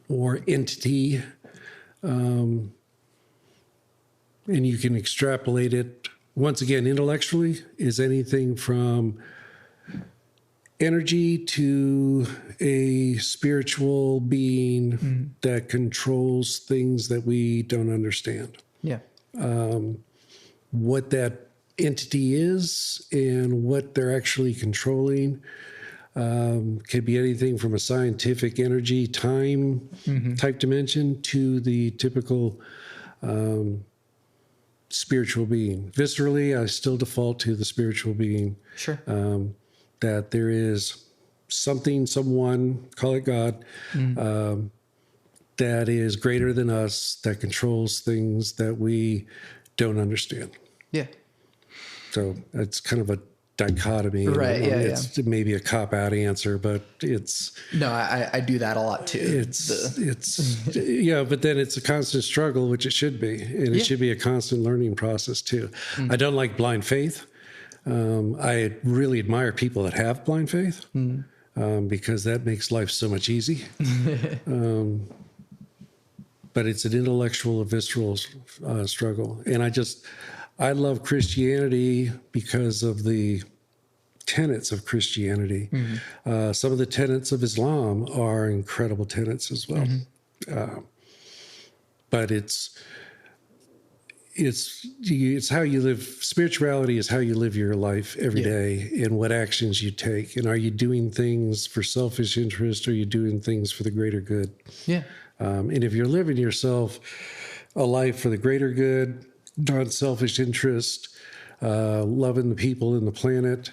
Or entity, and you can extrapolate it, once again, intellectually, is anything from energy to a spiritual being that controls things that we don't understand. Yeah. What that entity is and what they're actually controlling. Could be anything from a scientific energy time type dimension to the typical spiritual being. Viscerally, I still default to the spiritual being. Sure. That there is something, someone, call it God, that is greater than us, that controls things that we don't understand. Yeah. So it's kind of a dichotomy. Right. Yeah. It's maybe a cop-out answer, but it's... No, I do that a lot too. Yeah, but then it's a constant struggle, which it should be. And it should be a constant learning process too. I don't like blind faith. I really admire people that have blind faith because that makes life so much easy. But it's an intellectual, visceral struggle. And I love Christianity because of the tenets of Christianity. Some of the tenets of Islam are incredible tenets as well. But it's how you live. Spirituality is how you live your life every day and what actions you take. And are you doing things for selfish interest or are you doing things for the greater good? Yeah. And if you're living yourself a life for the greater good, non-selfish interest, loving the people and the planet,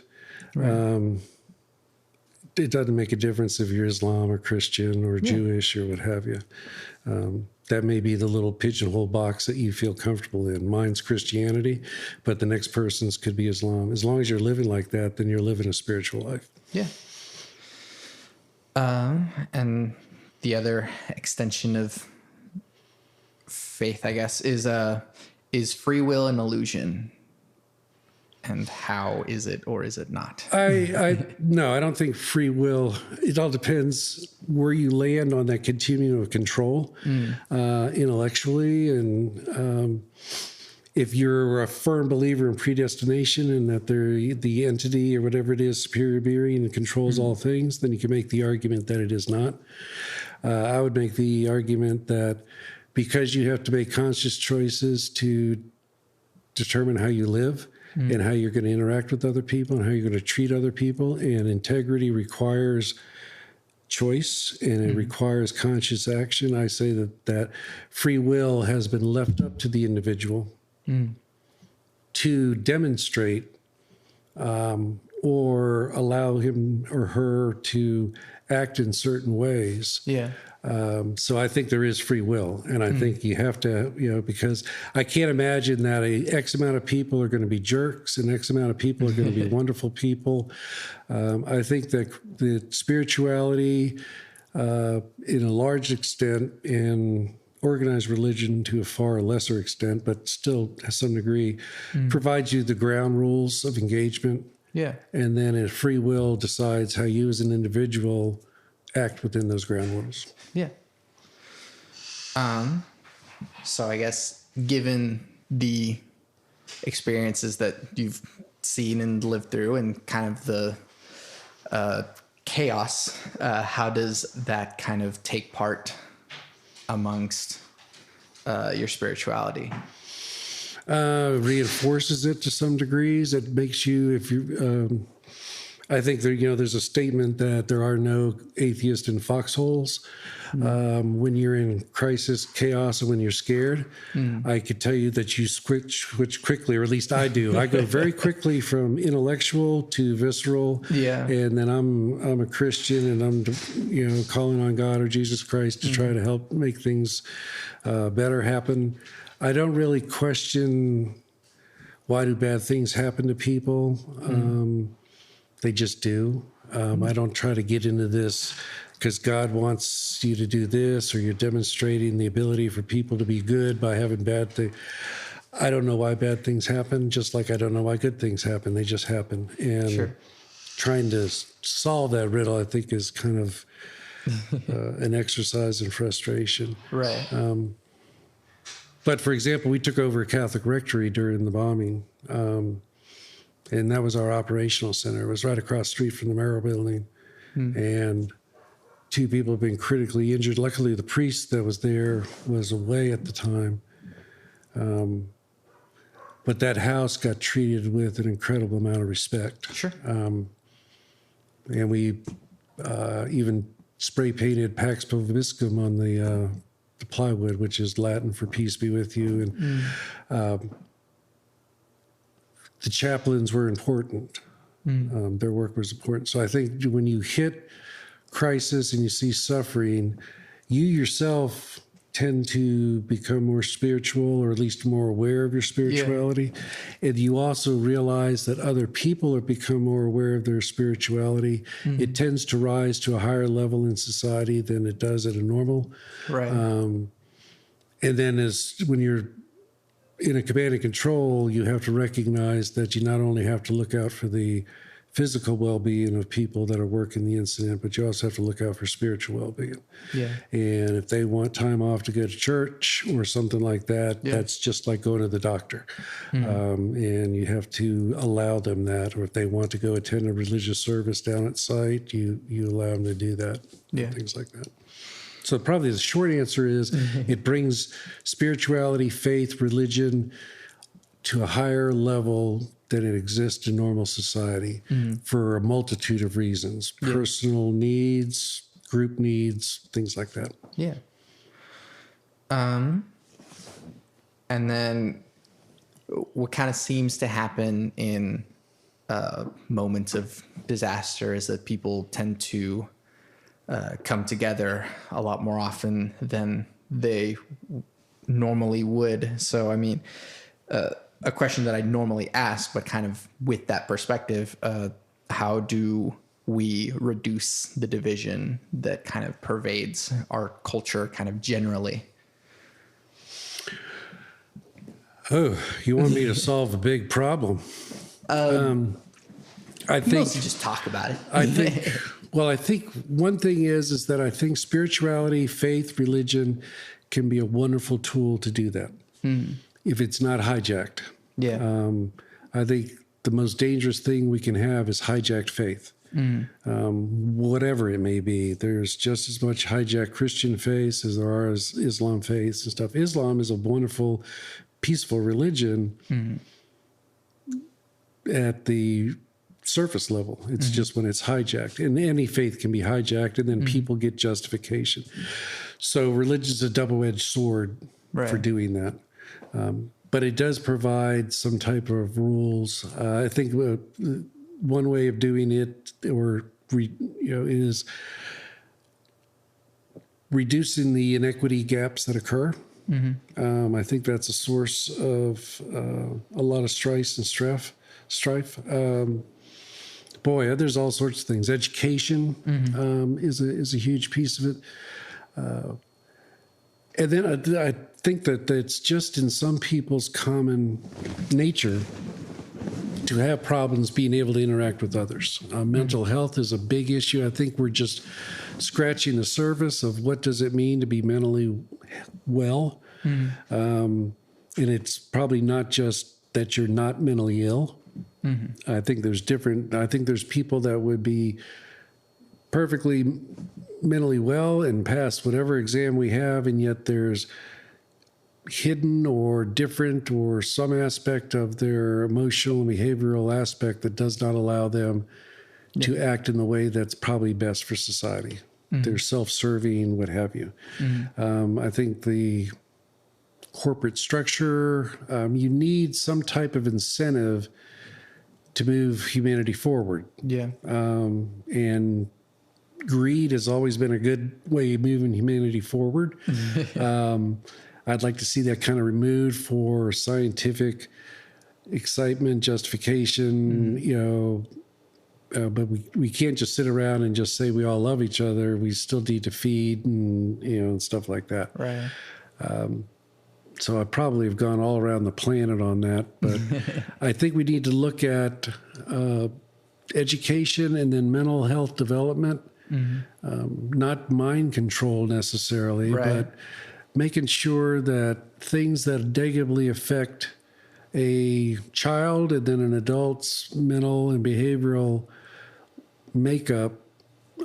it doesn't make a difference if you're Islam or Christian or Jewish or what have you. That may be the little pigeonhole box that you feel comfortable in. Mine's Christianity, but the next person's could be Islam. As long as you're living like that, then you're living a spiritual life. Yeah. And the other extension of faith, I guess, is free will an illusion? And how is it or is it not? No, I don't think free will. It all depends where you land on that continuum of control intellectually. And if you're a firm believer in predestination and that the entity or whatever it is, superior being, controls all things, then you can make the argument that it is not. I would make the argument that because you have to make conscious choices to determine how you live, and how you're going to interact with other people and how you're going to treat other people. And integrity requires choice and it requires conscious action. I say that free will has been left up to the individual to demonstrate or allow him or her to act in certain ways. Yeah. So I think there is free will, and I think you have to, because I can't imagine that X amount of people are going to be jerks and X amount of people are going to be wonderful people. I think that the spirituality, in a large extent, and organized religion to a far lesser extent, but still to some degree, provides you the ground rules of engagement. Yeah. And then if free will decides how you as an individual act within those ground rules. Yeah. So I guess given the experiences that you've seen and lived through and kind of the chaos, how does that kind of take part amongst your spirituality? Reinforces it to some degrees. It makes you, if you, I think there's a statement that there are no atheists in foxholes. When you're in crisis, chaos, and when you're scared, I could tell you that you switch quickly, or at least I do. I go very quickly from intellectual to visceral. Yeah. And then I'm a Christian, and I'm calling on God or Jesus Christ to try to help make things better happen. I don't really question why do bad things happen to people. They just do. I don't try to get into this because God wants you to do this, or you're demonstrating the ability for people to be good by having bad things. I don't know why bad things happen, just like I don't know why good things happen. They just happen. And trying to solve that riddle, I think, is kind of an exercise in frustration. Right. But for example, we took over a Catholic rectory during the bombing. And that was our operational center. It was right across the street from the Merrill building. And 2 people have been critically injured. Luckily, the priest that was there was away at the time. But that house got treated with an incredible amount of respect. Sure. And we even spray painted Pax Vobiscum on the plywood, which is Latin for peace be with you. And the chaplains were important. Their work was important. So I think when you hit crisis and you see suffering, you yourself tend to become more spiritual, or at least more aware of your spirituality. Yeah. And you also realize that other people have become more aware of their spirituality. It tends to rise to a higher level in society than it does at a normal. Right. And then when you're in a command and control, you have to recognize that you not only have to look out for the physical well-being of people that are working the incident, but you also have to look out for spiritual well-being. Yeah. And if they want time off to go to church or something like that, that's just like going to the doctor. And you have to allow them that. Or if they want to go attend a religious service down at site, you allow them to do that. Yeah. Things like that. So probably the short answer is it brings spirituality, faith, religion to a higher level than it exists in normal society for a multitude of reasons. Personal needs, group needs, things like that. Yeah. And then what kind of seems to happen in moments of disaster is that people tend to come together a lot more often than they normally would. So, I mean, a question that I normally ask, but kind of with that perspective, how do we reduce the division that kind of pervades our culture kind of generally? Oh, you want me to solve a big problem? I think Mostly just talk about it. I think one thing is that I think spirituality, faith, religion can be a wonderful tool to do that if it's not hijacked. Yeah. I think the most dangerous thing we can have is hijacked faith. Whatever it may be, there's just as much hijacked Christian faith as there are as Islam faiths and stuff. Islam is a wonderful, peaceful religion at the surface level. It's just when it's hijacked, and any faith can be hijacked, and then people get justification. So religion is a double-edged sword for doing that. But it does provide some type of rules. I think one way of doing it, is reducing the inequity gaps that occur. I think that's a source of a lot of strife and strife. There's all sorts of things. Education is a huge piece of it. And then I think that it's just in some people's common nature to have problems being able to interact with others. Mental health is a big issue. I think we're just scratching the surface of what does it mean to be mentally well. And it's probably not just that you're not mentally ill. I think there's people that would be perfectly mentally well and pass whatever exam we have, and yet there's hidden or different or some aspect of their emotional and behavioral aspect that does not allow them to act in the way that's probably best for society. They're self-serving, what have you. I think the corporate structure, you need some type of incentive to move humanity forward. Yeah. And greed has always been a good way of moving humanity forward. I'd like to see that kind of removed for scientific excitement, justification, but we can't just sit around and just say we all love each other. We still need to feed and stuff like that. Right. So I probably have gone all around the planet on that, but I think we need to look at education and then mental health development, not mind control necessarily, but making sure that things that negatively affect a child and then an adult's mental and behavioral makeup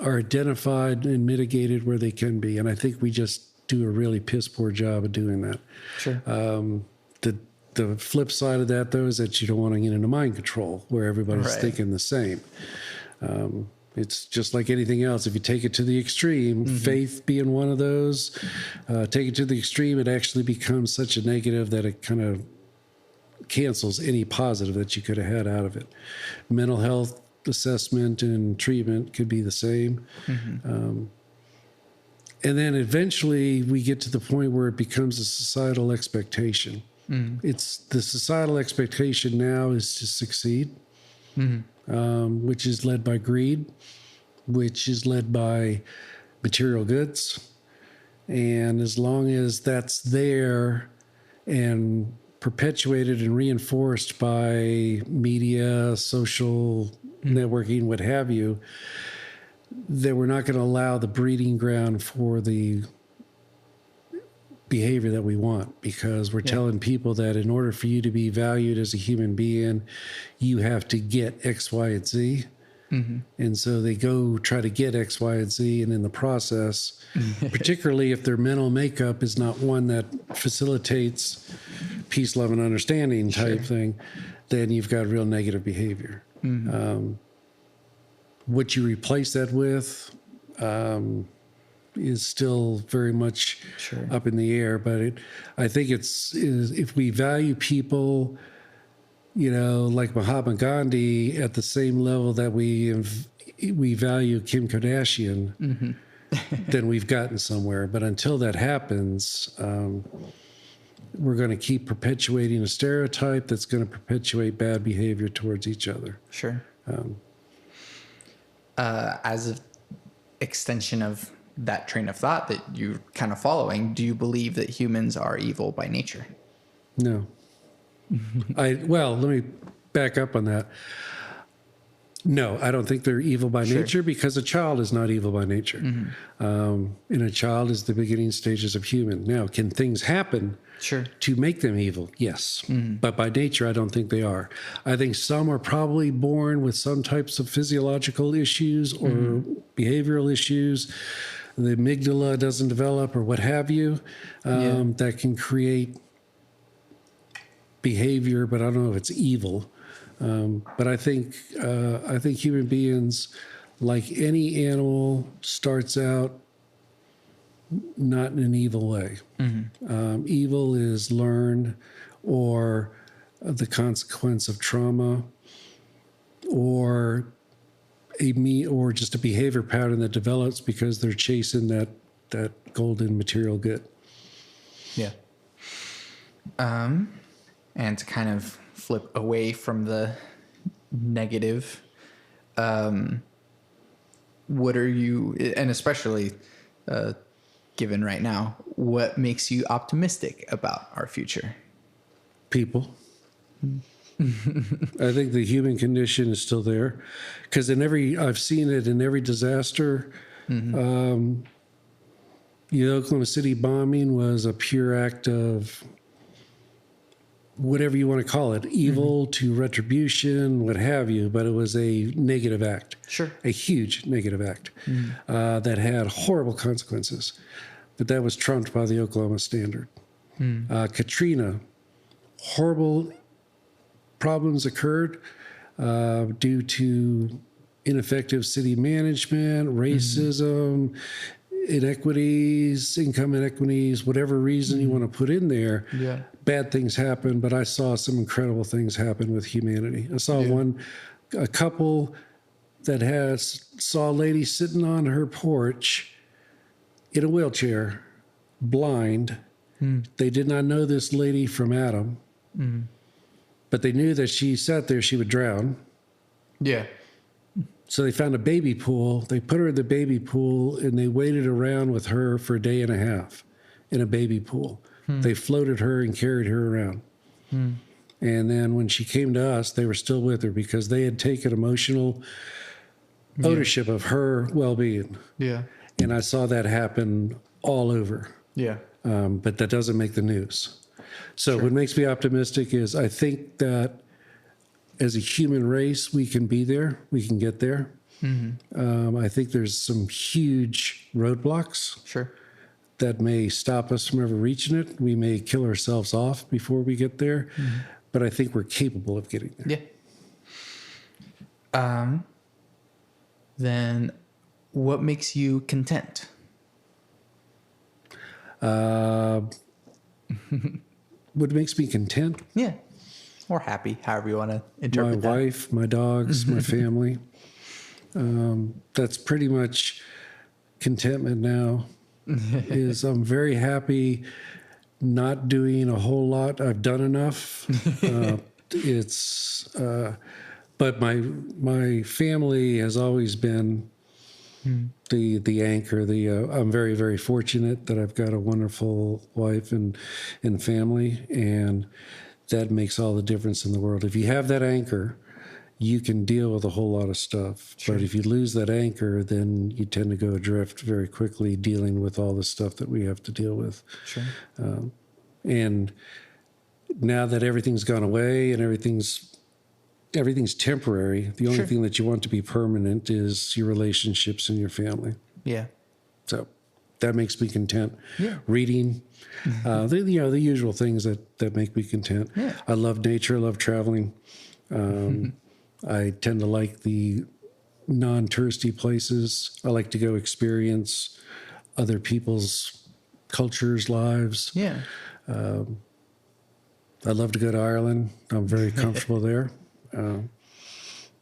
are identified and mitigated where they can be. And I think we just do a really piss poor job of doing that. Sure. the flip side of that, though, is that you don't want to get into mind control where everybody's Right. thinking the same. It's just like anything else. If you take it to the extreme, faith being one of those, take it to the extreme, it actually becomes such a negative that it kind of cancels any positive that you could have had out of it. Mental health assessment and treatment could be the same. And then eventually we get to the point where it becomes a societal expectation. It's the societal expectation now is to succeed, which is led by greed, which is led by material goods. And as long as that's there and perpetuated and reinforced by media, social networking, what have you, that we're not going to allow the breeding ground for the behavior that we want, because we're telling people that in order for you to be valued as a human being, you have to get X, Y, and Z. And so they go try to get X, Y, and Z. And in the process, particularly if their mental makeup is not one that facilitates peace, love, and understanding type thing, then you've got real negative behavior. What you replace that with is still very much up in the air. But I think is if we value people, like Mahatma Gandhi at the same level that we value Kim Kardashian, then we've gotten somewhere. But until that happens, we're going to keep perpetuating a stereotype that's going to perpetuate bad behavior towards each other. Sure. As an extension of that train of thought that you're kind of following, do you believe that humans are evil by nature? No. Well, let me back up on that. No, I don't think they're evil by nature, because a child is not evil by nature. And a child is the beginning stages of human. Now, can things happen to make them evil? Yes. But by nature, I don't think they are. I think some are probably born with some types of physiological issues or behavioral issues. The amygdala doesn't develop or what have you, that can create behavior, but I don't know if it's evil. But I think human beings, like any animal, starts out not in an evil way. Evil is learned, or the consequence of trauma, or just a behavior pattern that develops because they're chasing that golden material good. Yeah. And to kind of flip away from the negative, what are you, and especially given right now, what makes you optimistic about our future? People. I think the human condition is still there, because I've seen it in every disaster. The Oklahoma City bombing was a pure act of whatever you want to call it, evil to retribution, what have you, but it was a negative act. A huge negative act that had horrible consequences. But that was trumped by the Oklahoma Standard. Katrina, horrible problems occurred due to ineffective city management, racism, inequities, income inequities, whatever reason you want to put in there. Bad things happen, but I saw some incredible things happen with humanity. I saw a couple that saw a lady sitting on her porch in a wheelchair, blind. They did not know this lady from Adam, but they knew that she sat there, she would drown. So they found a baby pool. They put her in the baby pool, and they waited around with her for a day and a half in a baby pool. They floated her and carried her around. And then when she came to us, they were still with her because they had taken emotional ownership of her well-being. And I saw that happen all over. But that doesn't make the news. So what makes me optimistic is I think that as a human race, we can be there. We can get there. I think there's some huge roadblocks. that may stop us from ever reaching it. We may kill ourselves off before we get there, but I think we're capable of getting there. Yeah. Then what makes you content? What makes me content? Yeah. Or happy, however you want to interpret that. My wife, my dogs, my family. That's pretty much contentment now. Is I'm very happy not doing a whole lot. I've done enough. But my family has always been the anchor. I'm very, very fortunate that I've got a wonderful wife and family, and that makes all the difference in the world. If you have that anchor, you can deal with a whole lot of stuff. Sure. But if you lose that anchor, then you tend to go adrift very quickly dealing with all the stuff that we have to deal with. Sure. And now that everything's gone away and everything's temporary, the only thing that you want to be permanent is your relationships and your family. Yeah. So that makes me content. Yeah. Reading, the usual things that make me content. Yeah. I love nature. I love traveling. I tend to like the non-touristy places. I like to go experience other people's cultures, lives. Yeah. I love to go to Ireland. I'm very comfortable there.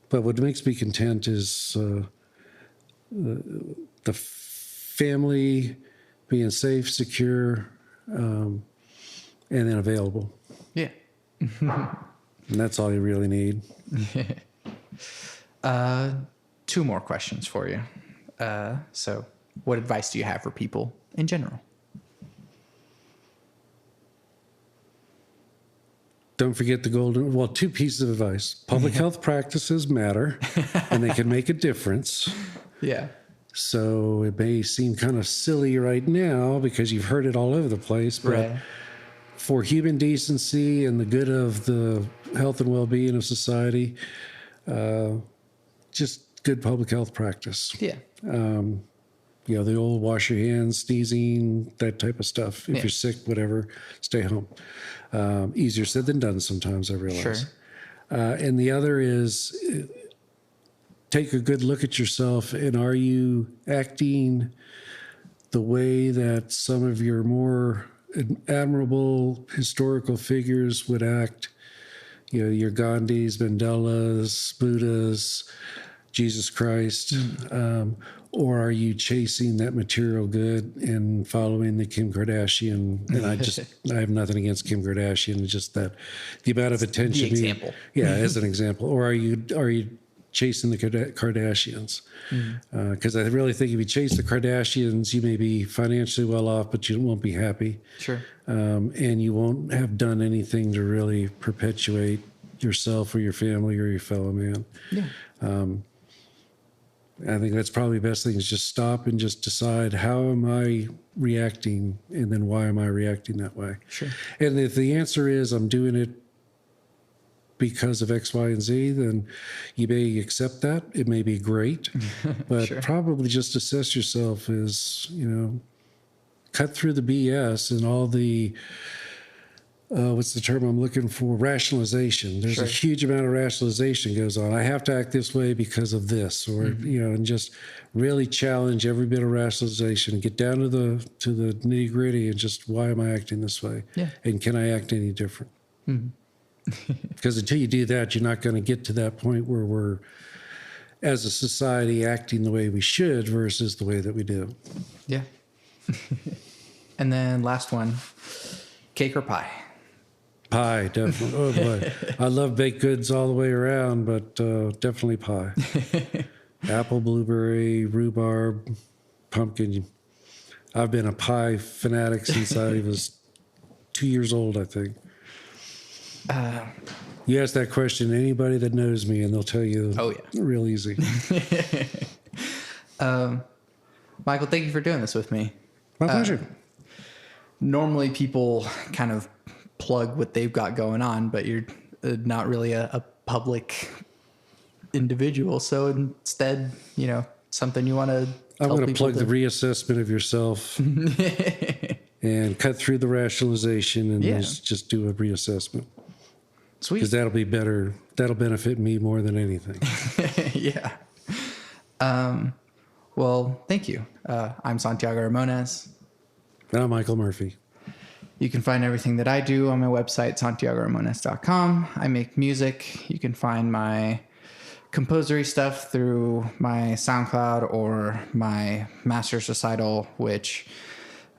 But what makes me content is the family being safe, secure, and then available. Yeah. And that's all you really need. 2 more questions for you. So what advice do you have for people in general? Don't forget the 2 pieces of advice. Public health practices matter, and they can make a difference. Yeah. So it may seem kind of silly right now because you've heard it all over the place, but for human decency and the good of the health and well-being of society, just good public health practice. Yeah. The old wash your hands, sneezing, that type of stuff. If you're sick, whatever, stay home. Easier said than done sometimes, I realize. Sure. And the other is take a good look at yourself, and are you acting the way that some of your more admirable historical figures would act? Your Gandhis, Mandelas, Buddhas, Jesus Christ, or are you chasing that material good and following the Kim Kardashian? And I have nothing against Kim Kardashian, just that the amount of attention. The example. As an example. Or are you chasing the Kardashians? Because I really think if you chase the Kardashians, you may be financially well off, but you won't be happy. Sure. And you won't have done anything to really perpetuate yourself or your family or your fellow man. Yeah. I think that's probably the best thing is just stop and just decide, how am I reacting, and then why am I reacting that way? Sure. And if the answer is I'm doing it because of X, Y, and Z, then you may accept that. It may be great, but probably just assess yourself as, cut through the BS and all the, what's the term I'm looking for? Rationalization. There's a huge amount of rationalization goes on. I have to act this way because of this, or, and just really challenge every bit of rationalization, get down to the nitty gritty and just, why am I acting this way? Yeah. And can I act any different? Because until you do that, you're not going to get to that point where we're, as a society, acting the way we should versus the way that we do. Yeah. And then last one, cake or pie? Pie, definitely. Oh boy, I love baked goods all the way around, but definitely pie. Apple, blueberry, rhubarb, pumpkin. I've been a pie fanatic since I was 2 years old, I think. You ask that question to anybody that knows me, and they'll tell you. Oh yeah, real easy. Michael, thank you for doing this with me. My pleasure. Normally, people kind of plug what they've got going on, but you're not really a public individual. So instead, something you want to I'm tell going to people plug the reassessment of yourself and cut through the rationalization and Yeah. just do a reassessment. Sweet. Because that'll be better. That'll benefit me more than anything. Yeah. Well, thank you. I'm Santiago Ramones. And I'm Michael Murphy. You can find everything that I do on my website, santiagoramones.com. I make music. You can find my composery stuff through my SoundCloud or my master's recital, which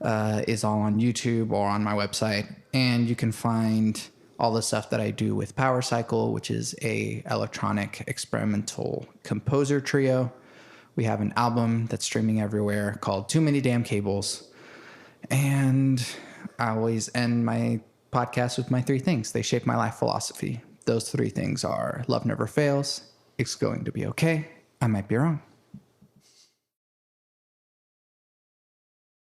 is all on YouTube or on my website. And you can find all the stuff that I do with Power Cycle, which is a electronic experimental composer trio. We have an album that's streaming everywhere called Too Many Damn Cables. And I always end my podcast with my 3 things. They shape my life philosophy. Those 3 things are: love never fails, it's going to be okay, I might be wrong.